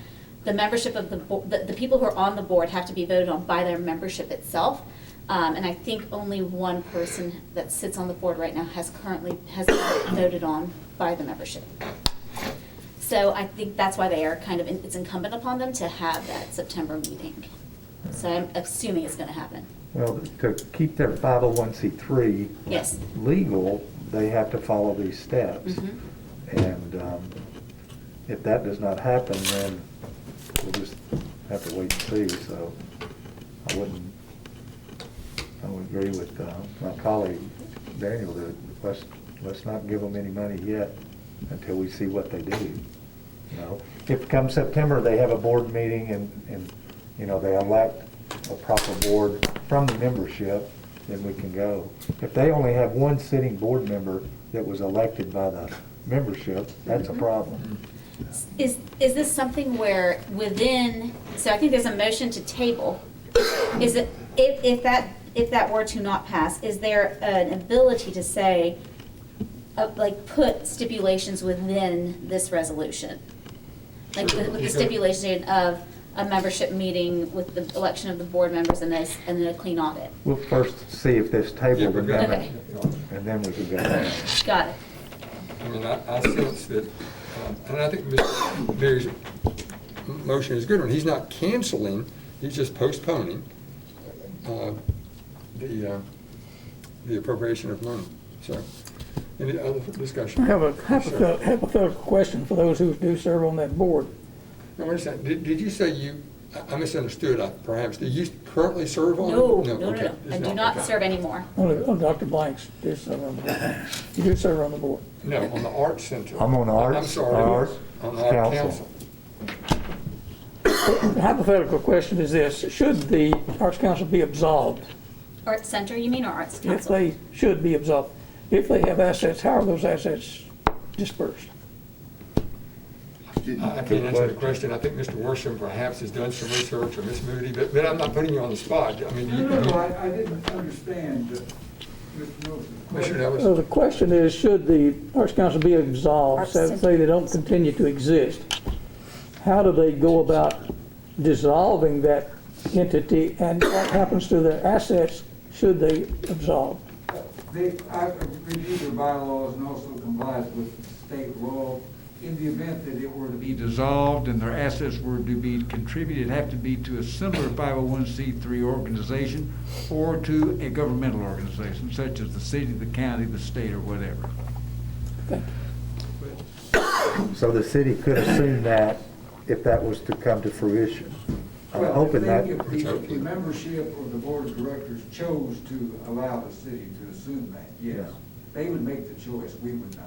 the membership of the people who are on the board have to be voted on by their membership itself. And I think only one person that sits on the board right now has been voted on by the membership. So I think that's why they are it's incumbent upon them to have that September meeting. So I'm assuming it's gonna happen. Well, to keep their 501c3 Yes. legal, they have to follow these steps. Mhm. And if that does not happen, then we'll just have to wait and see. So I would agree with my colleague Daniel that let's not give them any money yet until we see what they do. If come September they have a board meeting and they elect a proper board from the membership, then we can go. If they only have one sitting board member that was elected by the membership, that's a problem. Is this something where so I think there's a motion to table. Is it, if that were to not pass, is there an ability to say, put stipulations within this resolution? With the stipulation of a membership meeting with the election of the board members and then a clean audit. We'll first see if this table Yeah, Okay. and then we can go on. Got it. I mean, I sense that, and I think Mr. Mary's motion is a good one. He's not canceling, he's just postponing the appropriation of money. So, any other discussion? I have a hypothetical question for those who do serve on that board. Now, wait a second, did you say I misunderstood, perhaps, do you currently serve on? No. Okay. I do not serve anymore. Only Dr. Blanks does serve on the board. You do serve on the board. No, on the Arts Center. I'm on the Arts. I'm sorry, Arts on the Arts Council. The hypothetical question is this: should the Arts Council be absolved? Arts Center, you mean, or Arts If Council? they should be absolved, if they have assets, how are those assets dispersed? I can't answer the question. I think Mr. Worsham perhaps has done some research, or Ms. Moody, but I'm not putting you on the spot. I mean, No, I didn't understand Mr. Moses' Mr. question. Ellis? So the question is, should the Arts Council be absolved, Arts say Center. they don't continue to exist? How do they go about dissolving that entity, and what happens to their assets should they absolve? I've reviewed their bylaws and also complies with state law. In the event that it were to be dissolved and their assets were to be contributed, it'd have to be to a similar 501c3 organization or to a governmental organization, such as the city, the county, the state, or whatever. So the city could assume that if that was to come to fruition. I'm Well, hoping that, if the membership or the board of directors chose to allow the city to assume that, yes. Yeah. They would make the choice, we would not.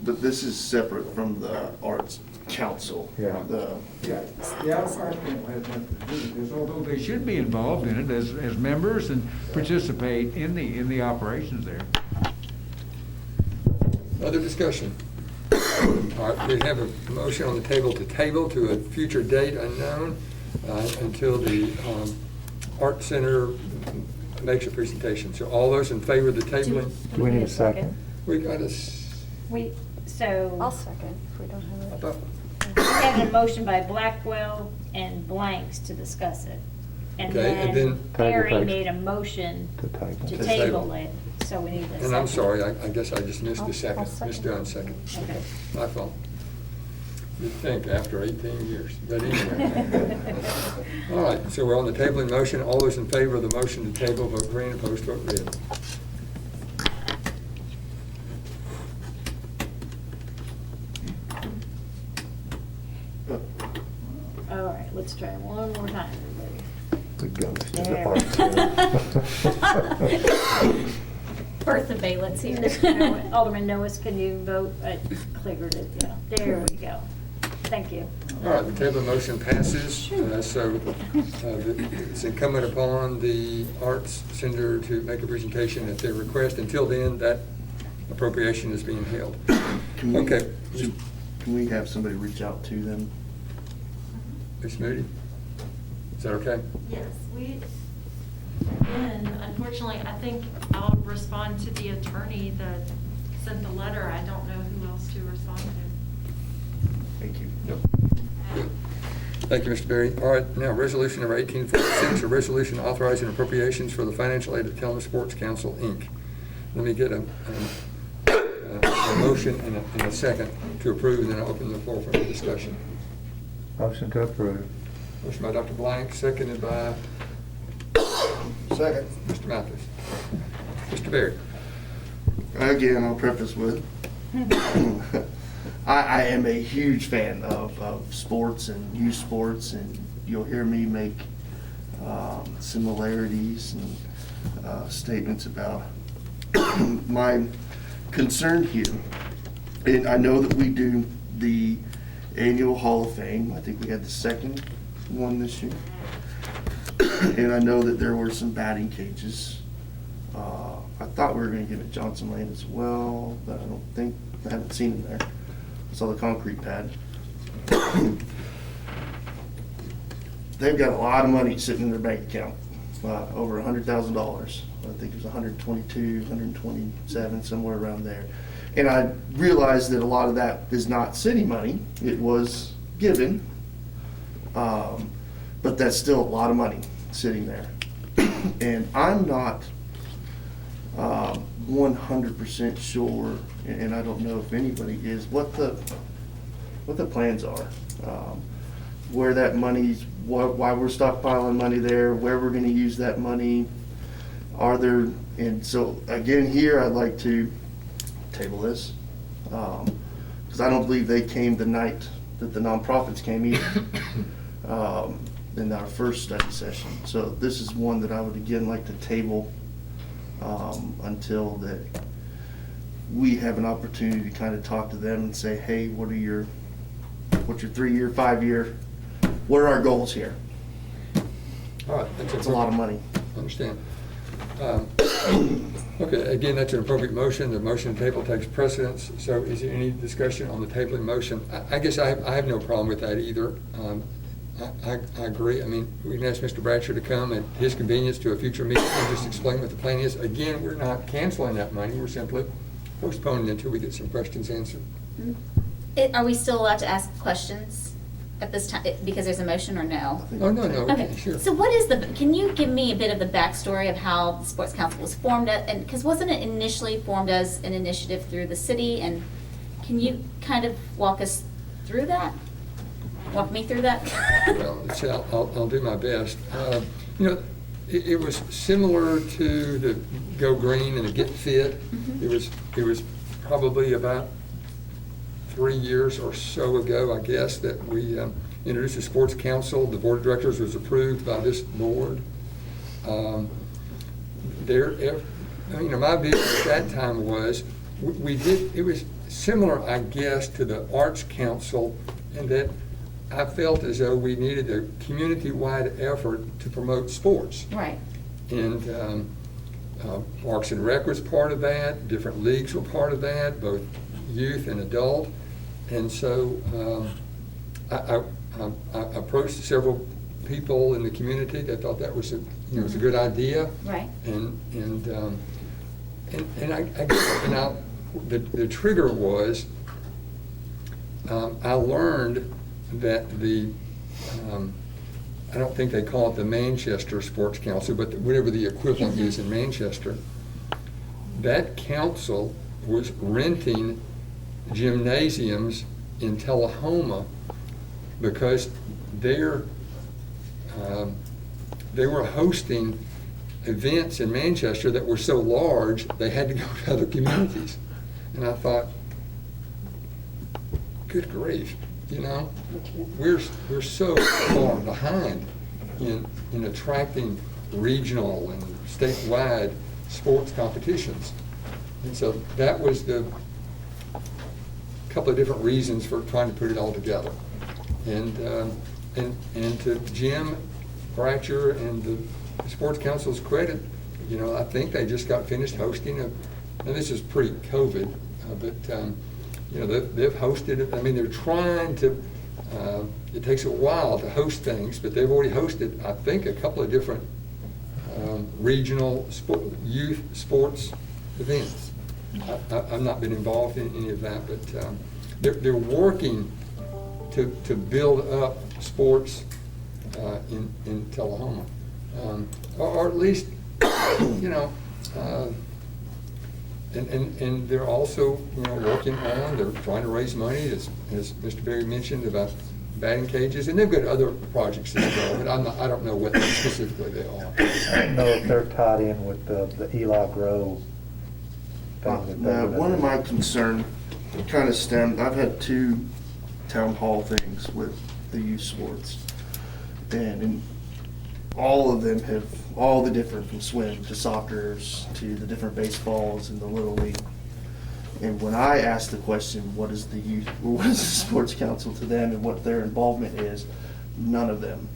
But this is separate from the Arts Council. Yeah. Yeah, the Arts Council has nothing to do with this, although they should be involved in it as members and participate in the operations there. Other discussion? All right, we have a motion on the table to a future date unknown until the Art Center makes a presentation. So all those in favor of the tabling? do we need a second? We got a, I'll second if we don't have I it. thought, We had a motion by Blackwell and Blanks to discuss it. And Okay, and then then- Barry Table. made a motion To table. to To table table. it, so we need a second. and I'm sorry, I guess I just missed the I'll second. second. Ms. Dunn, second. Okay. My fault. You'd think after 18 years, but anyway. All right, so we're on the tabling motion. All those in favor of the motion to table, vote green, opposed, vote red. All right, let's try one more time, everybody. The ghost of the There. Arts Center. Bertha Bailiff's here. Alderman Noes, can you vote? I cleared it, yeah. There we go. Thank you. All right, the table motion passes, so it's incumbent upon the Arts Center to make a presentation at their request. Until then, that appropriation is being held. Can we- Okay. Can we have somebody reach out to them? Ms. Moody? Is that okay? Yes, again, unfortunately, I think I'll respond to the attorney that sent the letter. I don't know who else to respond to. Thank you. Yep. Good. Thank you, Mr. Berry. All right, now, resolution number 1846, a resolution authorizing appropriations for the financial aid of Tullahoma Sports Council, Inc. Let me get a motion and a second to approve, and then I'll open the floor for any discussion. Motion to approve. Motion by Dr. Blank, seconded by Second. Mr. Mathis. Mr. Berry. Again, I'll preface with, I am a huge fan of sports and youth sports, and you'll hear me make similarities and statements about my concern here. And I know that we do the annual Hall of Fame. I think we had the second one this year. And I know that there were some batting cages. I thought we were gonna give it Johnson Lane as well, but I haven't seen them there. I saw the concrete pad. They've got a lot of money sitting in their bank account, over $100,000. I think it was 122, 127, somewhere around there. And I realized that a lot of that is not city money. It was given, but that's still a lot of money sitting there. And I'm not 100% sure, and I don't know if anybody is, what the plans are. Where that money's, why we're stockpiling money there, where we're gonna use that money. Are there, and so again, here I'd like to table this, because I don't believe they came the night that the nonprofits came either, in our first study session. So this is one that I would again like to table until that we have an opportunity to kind of talk to them and say, hey, what's your 3-year, 5-year, what are our goals here? All right. It's a lot of money. I understand. Okay, again, that's an appropriate motion. The motion to table takes precedence. So is there any discussion on the tabling motion? I guess I have no problem with that either. I agree. I mean, we can ask Mr. Bratcher to come at his convenience to a future meeting and just explain what the plan is. Again, we're not canceling that money. We're simply postponing it until we get some questions answered. Are we still allowed to ask questions at this time, because there's a motion, or no? Oh, no, Okay, sure. so what is can you give me a bit of the backstory of how the Sports Council was formed? And, because wasn't it initially formed as an initiative through the city? And can you kind of walk us through that? Walk me through that? Well, I'll do my best. You know, it was similar to the Go Green and the Get Fit. Mm-hmm. It was probably about 3 years or so ago, I guess, that we introduced the Sports Council. The Board of Directors was approved by this board. My vision at that time was, it was similar, I guess, to the Arts Council, in that I felt as though we needed a community-wide effort to promote sports. Right. And Parks and Rec was part of that. Different leagues were part of that, both youth and adult. And so I approached several people in the community that thought that was was a good idea. Right. The trigger was I learned that I don't think they call it the Manchester Sports Council, but whatever the equivalent is in Manchester, that council was renting gymnasiums in Tullahoma because they were hosting events in Manchester that were so large they had to go to other communities. And I thought, good grief, we're so far behind in attracting regional and statewide sports competitions. And so that was the couple of different reasons for trying to put it all together. And to Jim Bratcher and the Sports Council's credit, I think they just got finished hosting and this is pre-COVID, but they've hosted it. I mean, they're trying to, it takes a while to host things, but they've already hosted, I think, a couple of different regional youth sports events. I've not been involved in any of that, but they're working to build up sports in Tullahoma, or at least, and they're also working on. They're trying to raise money, as Mr. Berry mentioned, about batting cages, and they've got other projects as well. But I don't know what specifically they are. I don't know if they're tied in with the Eli Grove. Now, one of my concerns kind of stemmed, I've had 2 town hall things with the youth sports. And all of them have, all the different, from swim to soccers to the different baseballs and the Little League. And when I asked the question, what is the Sports Council to them and what their involvement is, none of them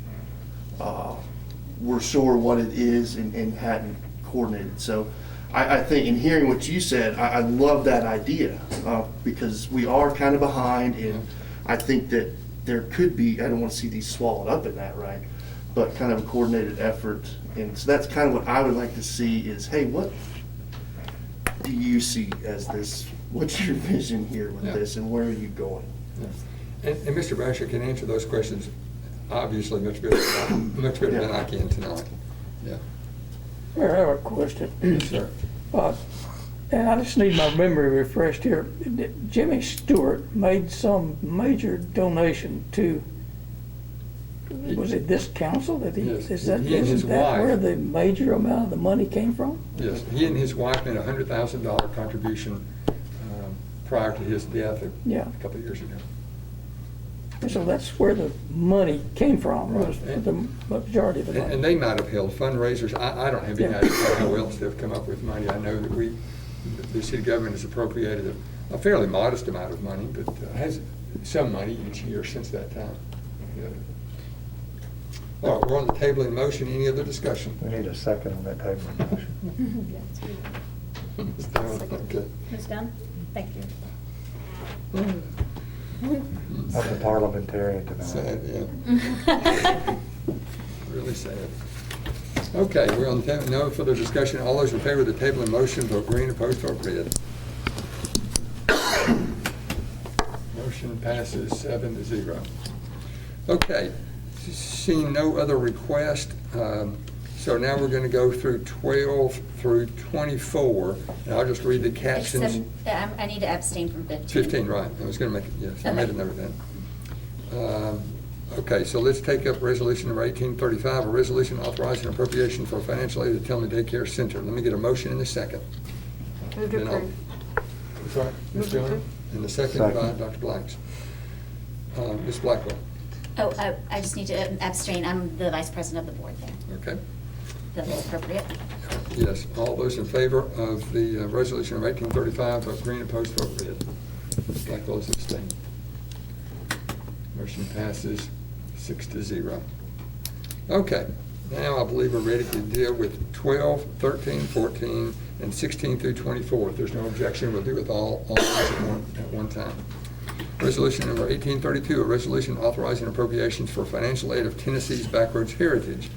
were sure what it is and hadn't coordinated. So I think in hearing what you said, I love that idea because we are kind of behind, and I think that there could be, I don't want to see these swallowed up in that, right? But kind of a coordinated effort. And so that's kind of what I would like to see is, hey, what do you see as this? What's your vision here with this, and where are you going? Yeah. And Mr. Brasher can answer those questions obviously much better than I can tonight. Yeah. Mayor, I have a question. Yes, sir. And I just need my memory refreshed here. Jimmy Stewart made some major donation to, was it this council that he? Yes. Isn't He and his that wife. where the major amount of the money came from? Yes, he and his wife made a $100,000 contribution prior to his death a couple of years ago. And so that's where the money came from, Right. was the majority of the money. And they might have held fundraisers. I don't have any idea how else they've come up with money. I know that the city government has appropriated a fairly modest amount of money, but has some money each year since that time. Yeah. All right, we're on the tabling motion. Any other discussion? We need a second on that table motion. Okay. Ms. Dunn? Thank you. I'm a parliamentarian Sad, tonight. yeah. Really sad. Okay, we're on no further discussion. All those in favor of the table in motion, vote green. Opposed, vote red. Motion passes 7-0. Okay, seeing no other request, so now we're going to go through 12 through 24, and I'll just read the captions. Except, I need to abstain from 15. 15, right. I was going to make it, yes, I made a note of that. Okay, so let's take up resolution number 1835, a resolution authorizing appropriation for financial aid to Tillman Daycare Center. Let me get a motion in a second. Move to Then I'll- approve. That's right, Ms. Jones, and the second by Dr. Blanks. Ms. Blackwell, Oh, I just need to abstain. I'm the vice president of the board there. okay? That's appropriate. Yes, all those in favor of the resolution of 1835, vote green. Opposed, vote red. Ms. Blackwell is abstaining. Motion passes 6-0. Okay, now I believe we're ready to deal with 12, 13, 14, and 16 through 24. If there's no objection, we'll do with all those at one time. Resolution number 1832, a resolution authorizing appropriations for financial aid of Tennessee's Backroads Heritage.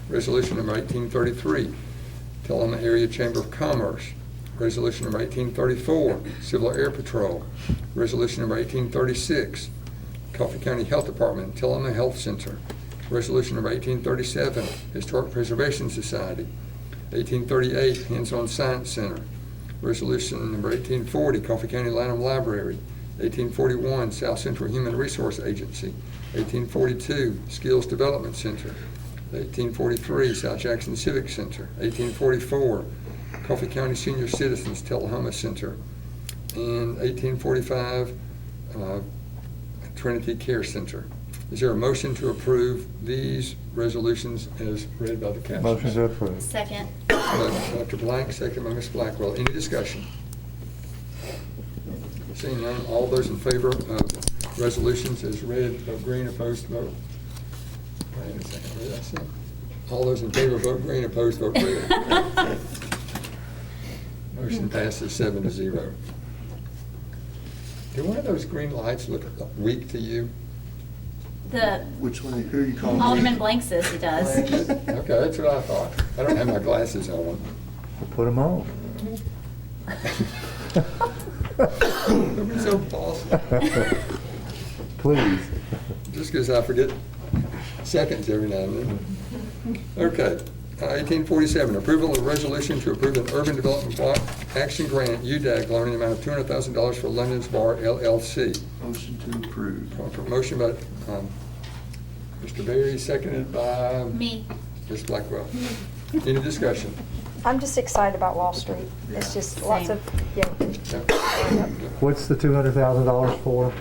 Resolution number 1833, Tullahoma Area Chamber of Commerce. Resolution number 1834, Civil Air Patrol. Resolution number 1836, Coffee County Health Department, Tullahoma Health Center. Resolution number 1837, Historic Preservation Society. 1838, Hands-On Science Center. Resolution number 1840, Coffee County Lanham Library. 1841, South Central Human Resource Agency. 1842, Skills Development Center. 1843, South Jackson Civic Center. 1844, Coffee County Senior Citizens Tullahoma Center. And 1845, Trinity Care Center. Is there a motion to approve these resolutions as read by the captions? Motion to approve. Second. Dr. Blank, second by Ms. Blackwell. Any discussion? Seeing none, all those in favor of resolutions as read, vote green. Opposed, vote. Wait a second, what did I say? All those in favor, vote green. Opposed, vote red. Motion passes 7-0. Do one of those green lights look weak to you? Which one, who are you calling? Alderman Blank says he does. Okay, that's what I thought. I don't have my glasses on. We'll put them on. Don't be so false. Please. Just because I forget seconds every now and then. Okay, 1847, approval of resolution to approve an urban development block action grant, UDAG, loan in the amount of $200,000 for London's Bar LLC. Motion to approve. Motion by Mr. Berry, seconded by Me. Ms. Blackwell. Any discussion? I'm just excited about Wall Street. It's just lots of, yeah. What's the $200,000 for?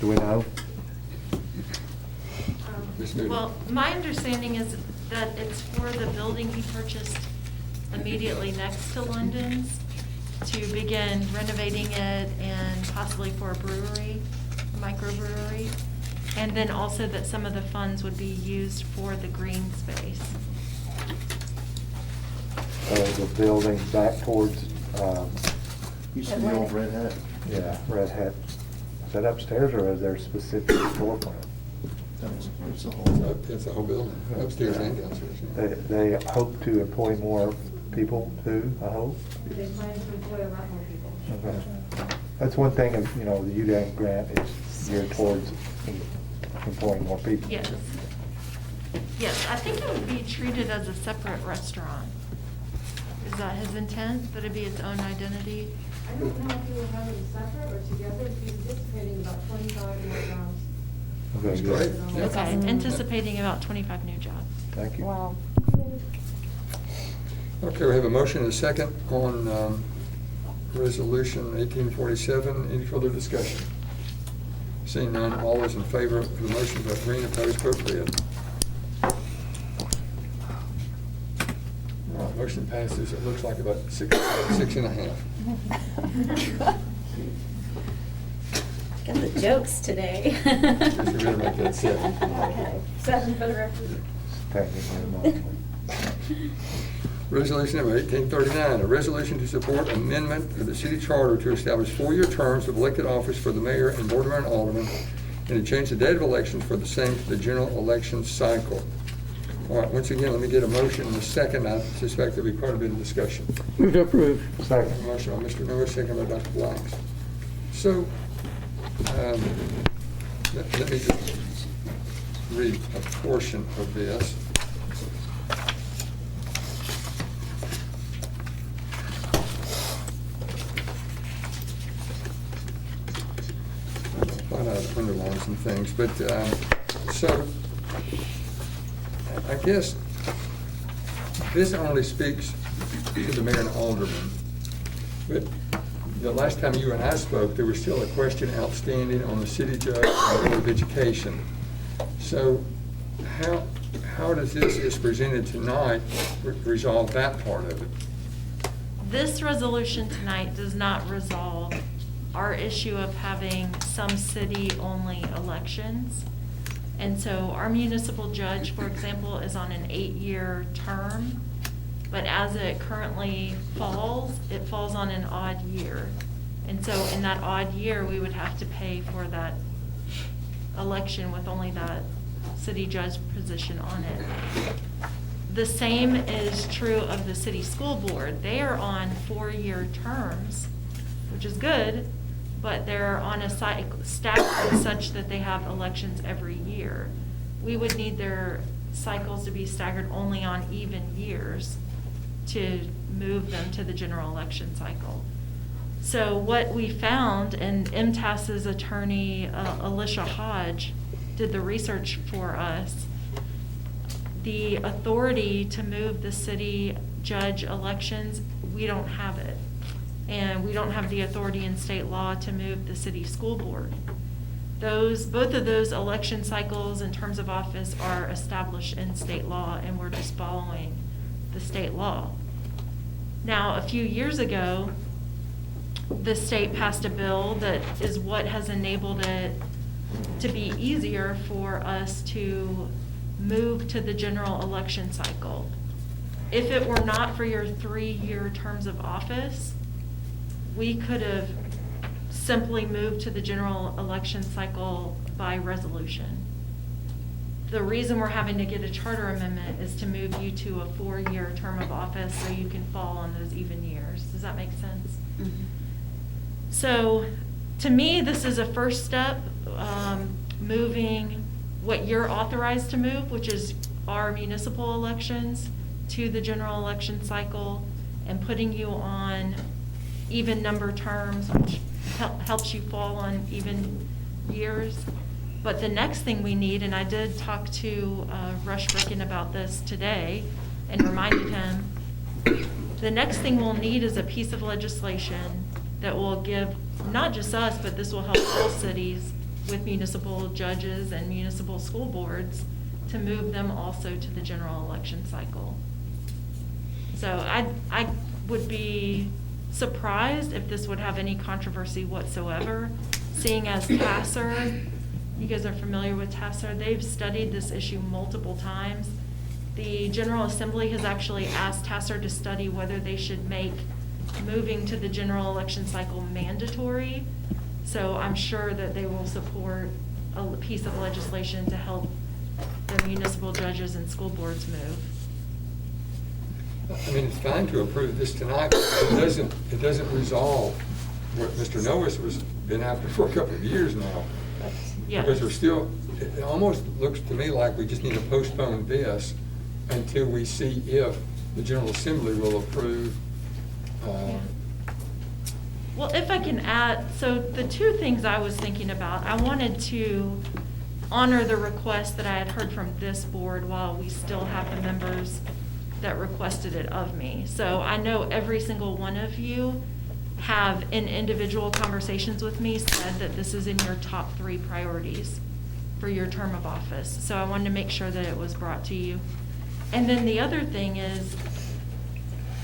Do we know? Ms. Moody? Well, my understanding is that it's for the building he purchased immediately next to London's to begin renovating it and possibly for a brewery, a microbrewery. And then also that some of the funds would be used for the green space. The building back towards, Used to be the old Red Hat. yeah, Red Hat. Is that upstairs or is there specific storefront? It's a whole. It's a whole building, upstairs and downstairs. They hope to employ more people too, I hope. They plan to employ a lot more people. Okay. That's one thing, the UDAG grant is geared towards employing more people. Yes. Yes, I think it would be treated as a separate restaurant. Is that his intent, that it be its own identity? I don't know if you will have it separate or together. He's anticipating about 25 more jobs. Okay, That's good. great. Okay, anticipating about 25 new jobs. Thank you. Wow. Okay, we have a motion and a second on Resolution 1847. Any further discussion? Seeing none, all those in favor of the motion, vote green. Opposed, vote red. All right, motion passes, it looks like about 6.5. Got the jokes today. Guess we better make that 7. Okay, 7 for the record. Technically, Resolution number 1839, a resolution to support amendment of the city charter to establish 4-year terms of elected office for the mayor and board of mayor and aldermen, and to change the date of elections for the same to the general election cycle. All right, once again, let me get a motion in a second. I suspect there'll be quite a bit of discussion. Move to approve. Second. Motion by Mr. Miller, second by Dr. Blacks. So, let me just read a portion of this. I thought I'd underline some things, but, so, I guess this only speaks to the mayor and alderman. But the last time you and I spoke, there was still a question outstanding on the city judge and Board of Education. So how does this, as presented tonight, resolve that part of it? This resolution tonight does not resolve our issue of having some city-only elections. And so our municipal judge, for example, is on an 8-year term, but as it currently falls, it falls on an odd year. And so in that odd year, we would have to pay for that election with only that city judge position on it. The same is true of the city school board. They are on 4-year terms, which is good, but they're on a staggered such that they have elections every year. We would need their cycles to be staggered only on even years to move them to the general election cycle. So what we found, and MTAS's attorney, Alicia Hodge, did the research for us, the authority to move the city judge elections, we don't have it. And we don't have the authority in state law to move the city school board. Both of those election cycles in terms of office are established in state law, and we're just following the state law. Now, a few years ago, the state passed a bill that is what has enabled it to be easier for us to move to the general election cycle. If it were not for your 3-year terms of office, we could have simply moved to the general election cycle by resolution. The reason we're having to get a charter amendment is to move you to a 4-year term of office so you can fall on those even years. Does that make sense? Mhm. So, to me, this is a first step, moving what you're authorized to move, which is our municipal elections, to the general election cycle, and putting you on even number terms, which helps you fall on even years. But the next thing we need, and I did talk to Rush Ricken about this today and reminded him, the next thing we'll need is a piece of legislation that will give, not just us, but this will help all cities with municipal judges and municipal school boards to move them also to the general election cycle. So I would be surprised if this would have any controversy whatsoever, seeing as TASSER, you guys are familiar with TASSER, they've studied this issue multiple times. The General Assembly has actually asked TASSER to study whether they should make moving to the general election cycle mandatory. So I'm sure that they will support a piece of legislation to help the municipal judges and school boards move. I mean, it's fine to approve this tonight, but it doesn't resolve what Mr. Noah's was been after for a couple of years now. Yes. Because we're still, it almost looks to me like we just need to postpone this until we see if the General Assembly will approve. Well, if I can add, so the two things I was thinking about, I wanted to honor the request that I had heard from this board while we still have the members that requested it of me. So I know every single one of you have, in individual conversations with me, said that this is in your top 3 priorities for your term of office. So I wanted to make sure that it was brought to you. And then the other thing is,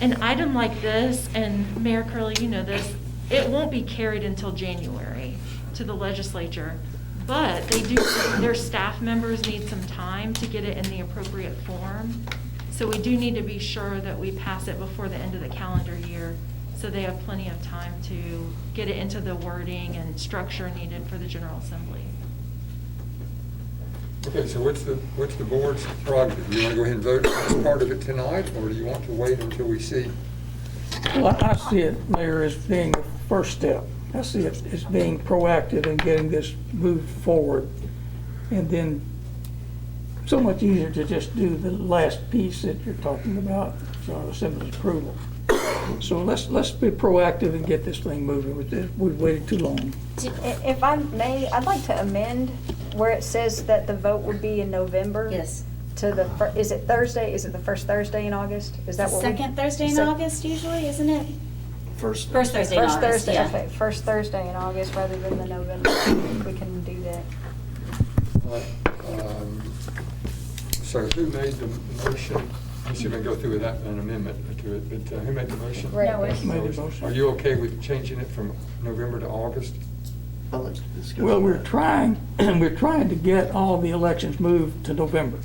an item like this, and Mayor Curley, you know this, it won't be carried until January to the legislature. But they do, their staff members need some time to get it in the appropriate form. So we do need to be sure that we pass it before the end of the calendar year, so they have plenty of time to get it into the wording and structure needed for the General Assembly. Okay, so what's the board's prerogative? Do you want to go ahead and vote as part of it tonight, or do you want to wait until we see? Well, I see it, Mayor, as being the first step. I see it as being proactive in getting this moved forward. And then so much easier to just do the last piece that you're talking about, Assembly's approval. So let's be proactive and get this thing moving. We've waited too long. If I may, I'd like to amend where it says that the vote would be in November. Yes. To the, is it Thursday? Is it the first Thursday in August? Is that what we? Second Thursday in Sec- August usually, isn't it? First. First Thursday in First August, Thursday, yeah. okay, first Thursday in August rather than the November. We can do that. So who made the motion? I'm just going to go through with that, an amendment to it, but who made the motion? Right. No, it's- Made the motion. Are you okay with changing it from November to August? I'd like to discuss Well, we're that. trying to get all the elections moved to November.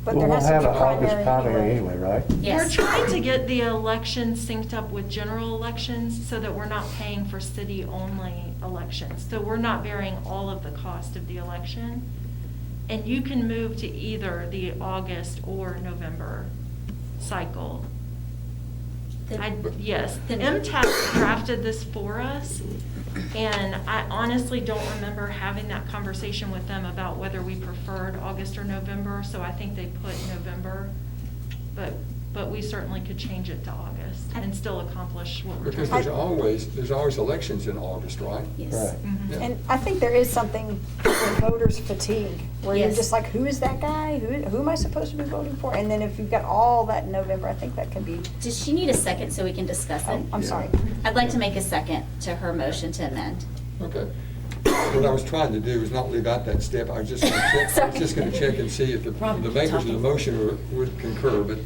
But Well, there we'll has to have be an August primary anyway. anyway, right? We're Yes. trying to get the elections synced up with general elections so that we're not paying for city-only elections. So we're not bearing all of the cost of the election. And you can move to either the August or November cycle. Yes, the MTAP drafted this for us, and I honestly don't remember having that conversation with them about whether we preferred August or November, so I think they put November, but we certainly could change it to August and still accomplish what we're Because trying there's always elections in August, right? Yes. Right. Mhm. Yeah. And I think there is something with voters fatigue, where you're Yes. just like, who is that guy? Who am I supposed to be voting for? And then if you've got all that in November, I think that can be, Does she need a second so we can discuss it? oh, I'm sorry. I'd like to make a second to her motion to amend. Okay. What I was trying to do is not leave out that step. I was just going to check, I was just going to check and see if the makers of the motion would concur, but,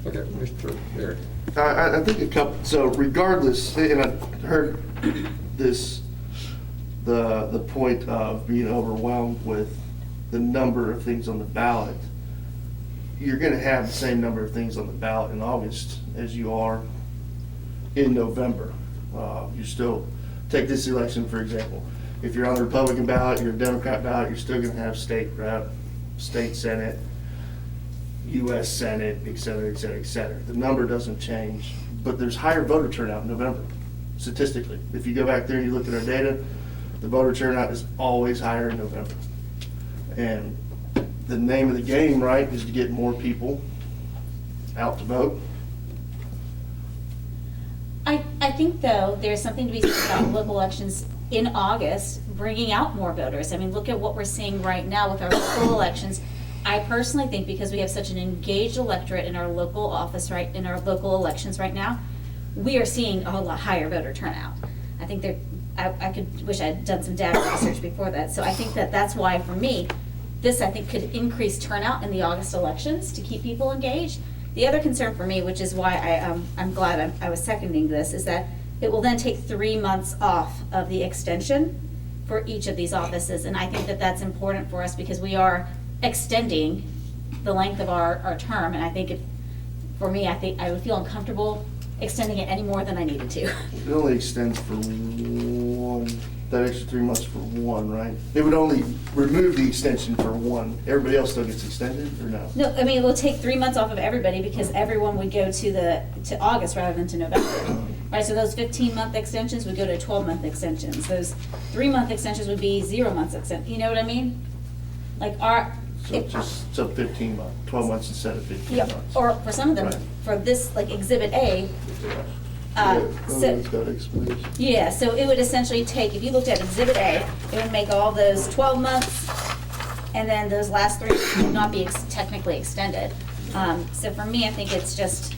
okay, Mr. Barrett. I think a couple, so regardless, and I heard this, the point of being overwhelmed with the number of things on the ballot. You're gonna have the same number of things on the ballot in August as you are in November. You still, take this election for example, if you're on the Republican ballot, you're a Democrat ballot, you're still gonna have state rep, state senate, US Senate, et cetera, et cetera, et cetera. The number doesn't change, but there's higher voter turnout in November, statistically. If you go back there and you look at our data, the voter turnout is always higher in November. And the name of the game, right, is to get more people out to vote. I think, though, there's something to be said about local elections in August, bringing out more voters. I mean, look at what we're seeing right now with our local elections. I personally think because we have such an engaged electorate in our local office, right, in our local elections right now, we are seeing a lot higher voter turnout. I think I could wish I'd done some data research before that. So I think that's why, for me, this, I think, could increase turnout in the August elections to keep people engaged. The other concern for me, which is why I'm glad I was seconding this, is that it will then take 3 months off of the extension for each of these offices. And I think that's important for us because we are extending the length of our term. And I think for me, I think I would feel uncomfortable extending it any more than I needed to. It only extends for one, that extra 3 months for one, right? It would only remove the extension for one. Everybody else still gets extended, or no? No, I mean, it will take 3 months off of everybody because everyone would go to August rather than to November. Right, so those 15-month extensions would go to 12-month extensions. Those 3-month extensions would be 0 months extension. You know what I mean? Like So 15 months, 12 months instead of 15 yeah, months. or for some of them, Right. for this, like Exhibit A, It's got explanation. yeah, so it would essentially take, if you looked at Exhibit A, it would make all those 12 months, and then those last 3 would not be technically extended. So for me, I think it's just,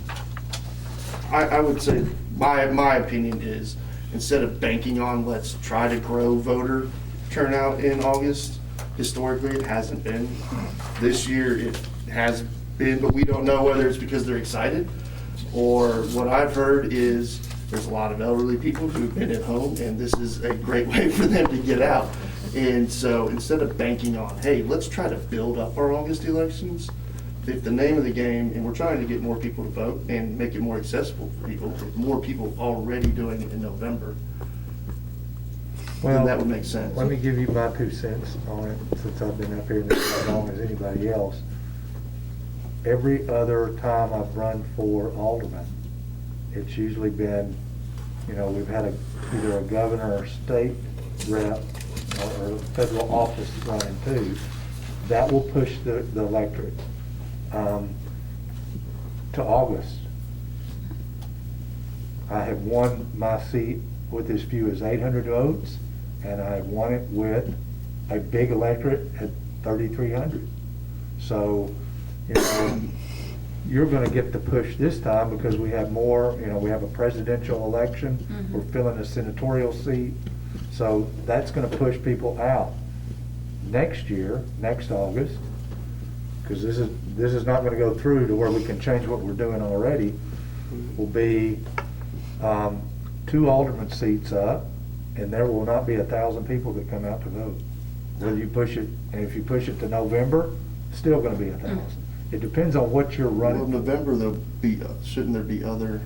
I would say, my opinion is, instead of banking on, let's try to grow voter turnout in August, historically, it hasn't been. This year, it has been, but we don't know whether it's because they're excited, or what I've heard is there's a lot of elderly people who've been at home, and this is a great way for them to get out. And so instead of banking on, hey, let's try to build up our August elections, if the name of the game, and we're trying to get more people to vote and make it more accessible for people, if more people already doing it in November, then that would make sense. Let me give you my 2 cents on it, since I've been up here as long as anybody else. Every other time I've run for alderman, it's usually been, we've had either a governor or state rep or a federal office running too. That will push the electorate to August. I have won my seat with as few as 800 votes, and I have won it with a big electorate at 3,300. So, you're going to get the push this time because we have more, we have a presidential election, we're filling a senatorial seat, so that's going to push people out. Next year, next August, because this is not going to go through to where we can change what we're doing already, will be 2 alderman seats up, and there will not be 1,000 people that come out to vote. Whether you push it, and if you push it to November, it's still going to be 1,000. It depends on what you're running. Well, November, shouldn't there be other?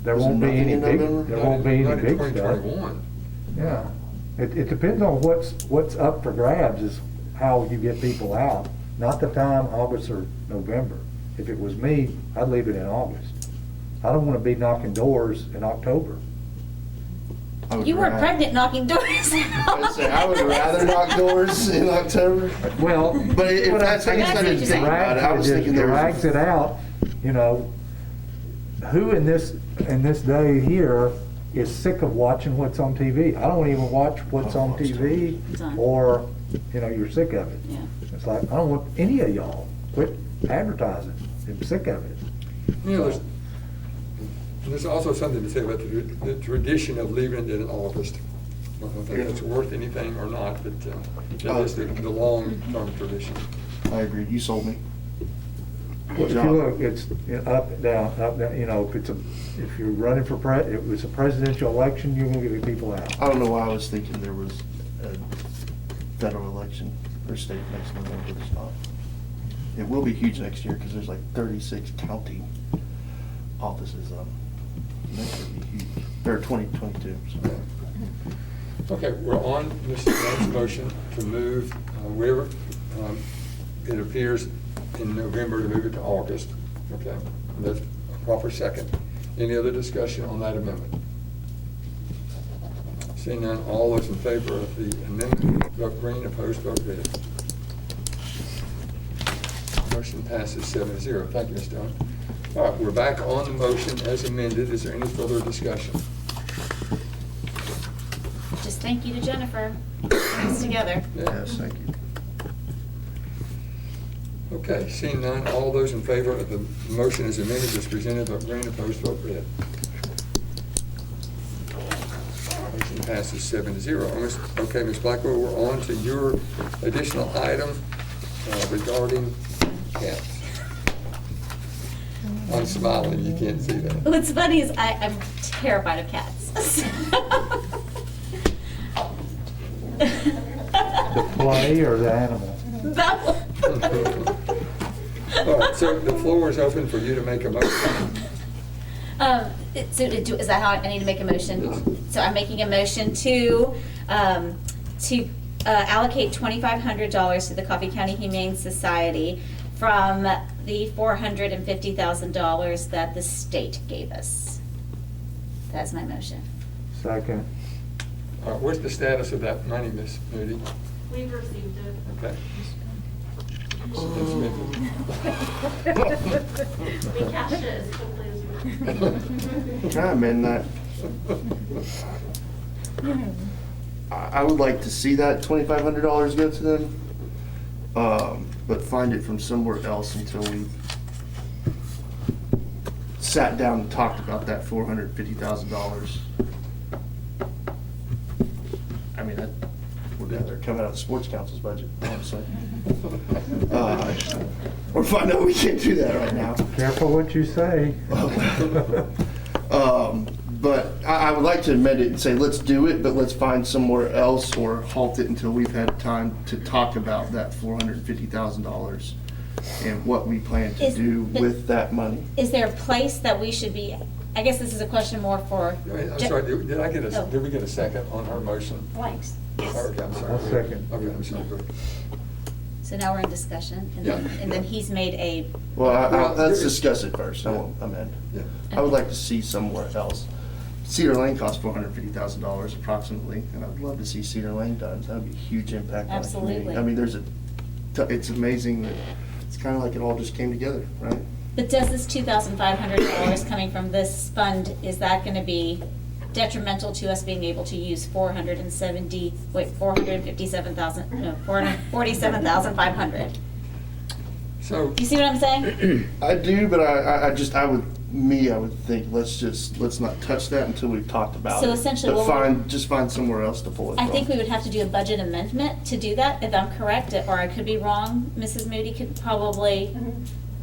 There is won't be nothing any in big. November? There won't be any Not in big stuff. 2021. Yeah, it depends on what's up for grabs is how you get people out. Not the time, August or November. If it was me, I'd leave it in August. I don't want to be knocking doors in October. You were pregnant knocking doors. I would rather knock doors in October. Well, But if what that's, I guess I didn't think about it. I was thinking there drags was. it out, who in this day here is sick of watching what's on TV? I don't even watch what's on TV, or, you're sick of it. Yeah. It's like, I don't want any of y'all, quit advertising, I'm sick of it. There's also something to say about the tradition of leaving it in August. I don't know if that's worth anything or not, but that is the long-term tradition. I agree. You sold me. Well, if you look, it's up, down, if you're running for it was a presidential election, you're gonna get people out. I don't know why I was thinking there was a federal election or state next November. It's not. It will be huge next year because there's like 36 county offices. Next year will be huge. They're 2022. So. Okay, we're on Mr. Young's motion to move wherever it appears in November to move it to August. Okay, that's a proper second. Any other discussion on that amendment? Seeing none, all those in favor of the amendment, vote green, opposed, vote red. Motion passes 7-0. Thank you, Ms. Dillon. All right, we're back on the motion as amended. Is there any further discussion? Just thank you to Jennifer. Putting us together. Yes, thank you. Okay, seeing none, all those in favor of the motion as amended as presented, vote green, opposed, vote red. Motion passes 7-0. Okay, Ms. Blackwell, we're on to your additional item regarding cats. I'm smiling, you can't see that. What's funny is I'm terrified of cats. The play or the animal? All right, so the floor is open for you to make a motion. Is that how I need to make a motion? Yes. So I'm making a motion to allocate $2,500 to the Coffee County Humane Society from the $450,000 that the state gave us. That's my motion. Second. All right, what's the status of that money, Ms. Moody? We've received it. Okay. We cashed it as quickly as we could. Can I amend that? I would like to see that $2,500 go to them, but find it from somewhere else until we sat down and talked about that $450,000. I mean, that would rather come out of the sports council's budget, honestly. Or find out we can't do that right now. Careful what you say. But I would like to amend it and say, let's do it, but let's find somewhere else or halt it until we've had time to talk about that $450,000 and what we plan to Is- do but- with that money. Is there a place that we should be, I guess this is a question more for. I'm sorry, did we get a second on her motion? Blanks. Okay, I'm sorry. I'll second. Okay, I'm sorry. Go ahead. So now we're in discussion, Yeah. and then he's made a, Well, Well, let's there- discuss it first. I won't amend. Yeah. I would like to see somewhere else. Cedar Lane costs $450,000 approximately, and I'd love to see Cedar Lane done. That would be a huge impact on the community. Absolutely. I mean, it's amazing that it's kind of like it all just came together, right? but does this $2,500 coming from this fund, is that going to be detrimental to us being able to use 447,500? So, You see what I'm saying? I do, but I would think, let's not touch that until we've talked about it. So essentially But what we're- just find somewhere else to pull it from. I think we would have to do a budget amendment to do that, if I'm correct, or I could be wrong. Mrs. Moody could probably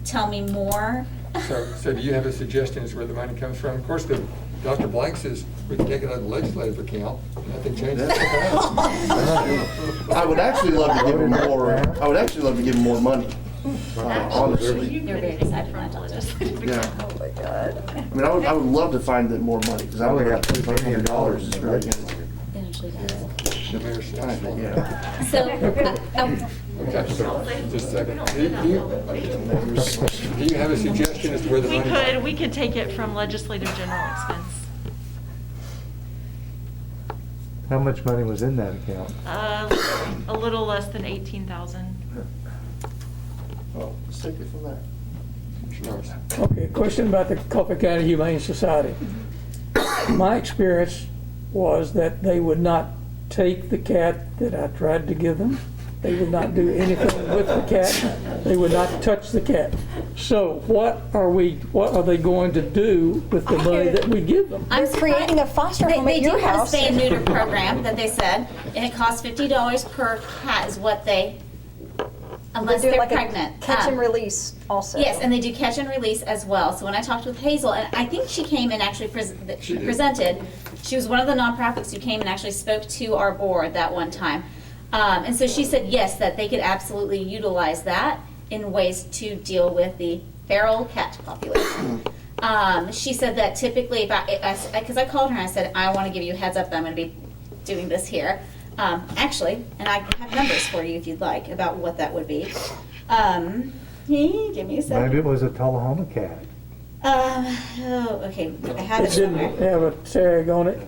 tell me more. so do you have a suggestion as where the money comes from? Of course, Dr. Blank says we can take it out of the legislative account, nothing changes. I would actually love to give them more, money, honestly. They're very excited when I talk to us. Yeah. Oh my God. I mean, I would love to find that more money, because I would have $2,500 is really gonna. It usually does. The mayor's saying. Yeah. So, Okay, just a second. Do you have a suggestion as to where the money? We could take it from legislative general expense. How much money was in that account? A little less than 18,000. Well, let's take it from there. Okay, question about the Coffee County Humane Society. My experience was that they would not take the cat that I tried to give them. They would not do anything with the cat. They would not touch the cat. So what are they going to do with the money that we give them? I'm They're creating a foster home at your house. They do have a spay and neuter program that they said, and it costs $50 per cat is what they, unless They do they're like a pregnant. Catch and release also. Yes, and they do catch and release as well. So when I talked with Hazel, and I think she came and actually She did. presented, she was one of the nonprofits who came and actually spoke to our board that one time. And so she said, yes, that they could absolutely utilize that in ways to deal with the feral cat population. She said that typically, because I called her and I said, I want to give you a heads up that I'm going to be doing this here. Actually, and I have numbers for you if you'd like about what that would be. Give me a second. Maybe it was a Tullahoma cat. Okay, I have it It didn't somewhere. have a tag on it.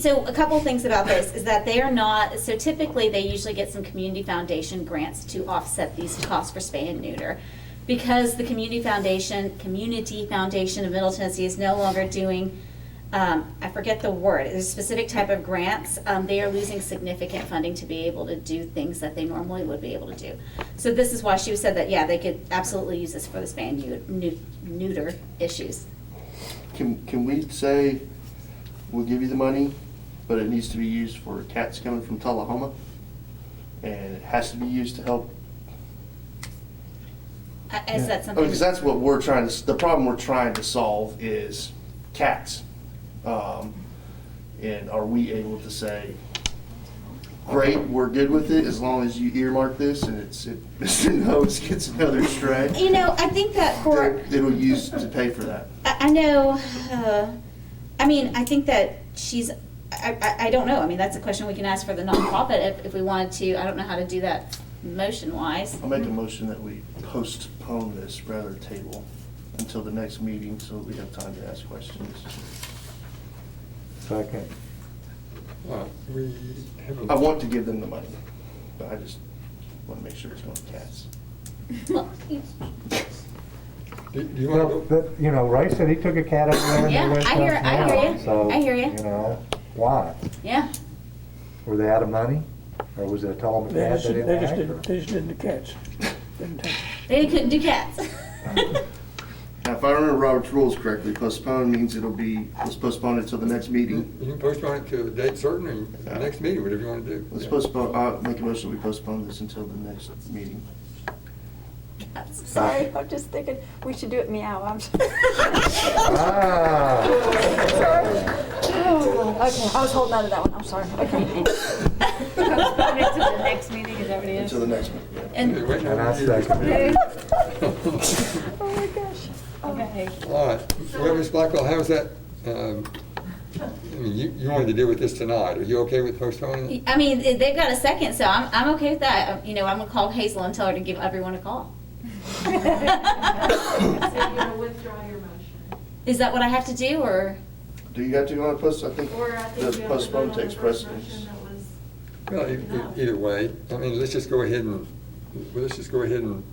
So a couple things about this is that they are not, so typically they usually get some community foundation grants to offset these costs for spay and neuter. Because the Community Foundation of Middle Tennessee is no longer doing, I forget the word, there's a specific type of grants, they are losing significant funding to be able to do things that they normally would be able to do. So this is why she said that, yeah, they could absolutely use this for the spay and neuter issues. Can we say, we'll give you the money, but it needs to be used for cats coming from Tullahoma? And it has to be used to help. Is that something? Because that's what the problem we're trying to solve is cats. And are we able to say, great, we're good with it as long as you earmark this and Mr. Nose gets another stray? You know, I think that for, It'll use to pay for that. I know, I think that I don't know. I mean, that's a question we can ask for the nonprofit if we wanted to. I don't know how to do that motion-wise. I'll make a motion that we postpone this rather than table until the next meeting so that we have time to ask questions. Second. We have I want to give them the money, but I just want to make sure it's going to cats. Well, Do you Well, want to? but, Ray said he took a cat over there and Yeah, they went I hear something you. else. So, I hear you. Why? Yeah. Were they out of money? Or was it a Tullahoma They cat just they didn't like? or- did the cats. Didn't touch. They couldn't do cats. Now, if I remember Robert's rules correctly, postpone means let's postpone it till the next meeting. You can postpone it to a date certain and the next meeting, whatever you want to do. Let's postpone, I'll make a motion we postpone this until the next meeting. Sorry, I'm just thinking, we should do it meow. I'm sorry. Ah, Okay, I was holding on to that one, I'm sorry. Okay. Postpone it to the next meeting, is that what it is? Until the next meeting. Okay, And wait, and I no, second it. Oh, my gosh. Okay. All right, well, Ms. Blackwell, how's that, I mean, you wanted to deal with this tonight, are you okay with postponing it? I mean, they've got a second, so I'm okay with that. You know, I'm gonna call Hazel and tell her to give everyone a call. So you're gonna withdraw your motion? Is that what I have to do, or? Do you got to go on post, I think Or I think you have the to postpone vote on takes the first precedence. motion that was. Well, either way, I mean, let's just go ahead and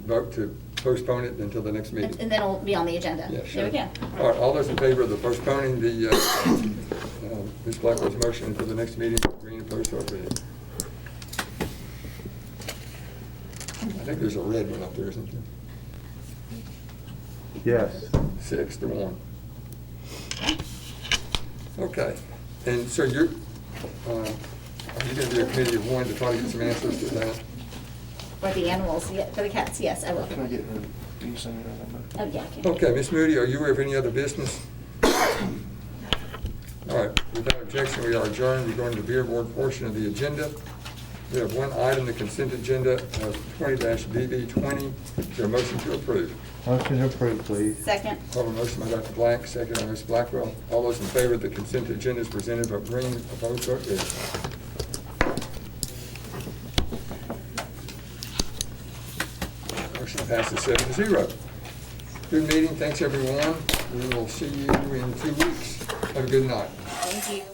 vote to postpone it until the next meeting. And then it'll be on the agenda. Yeah, sure. There we go. All right, all those in favor of the postponing the, Ms. Blackwell's motion until the next meeting, green opposed, so agreed. I think there's a red one up there, isn't there? Yes. 6-1. Okay, and so are you gonna be a committee of one to try to get some answers to that? For the animals, yeah, for the cats, yes, I will. Can I get her, do you send me that number? Oh, yeah, okay. Okay, Ms. Moody, are you aware of any other business? All right, without objection, we are adjourned. We go into the beer board portion of the agenda. We have one item, the consent agenda of 20-BB20. Is there a motion to approve? Motion approved, please. Second. I have a motion by Dr. Black, second by Ms. Blackwell. All those in favor of the consent agenda as presented, vote green, opposed, vote red. Motion passes 7-0. Good meeting, thanks everyone. We will see you in 2 weeks. Have a good night. Thank you.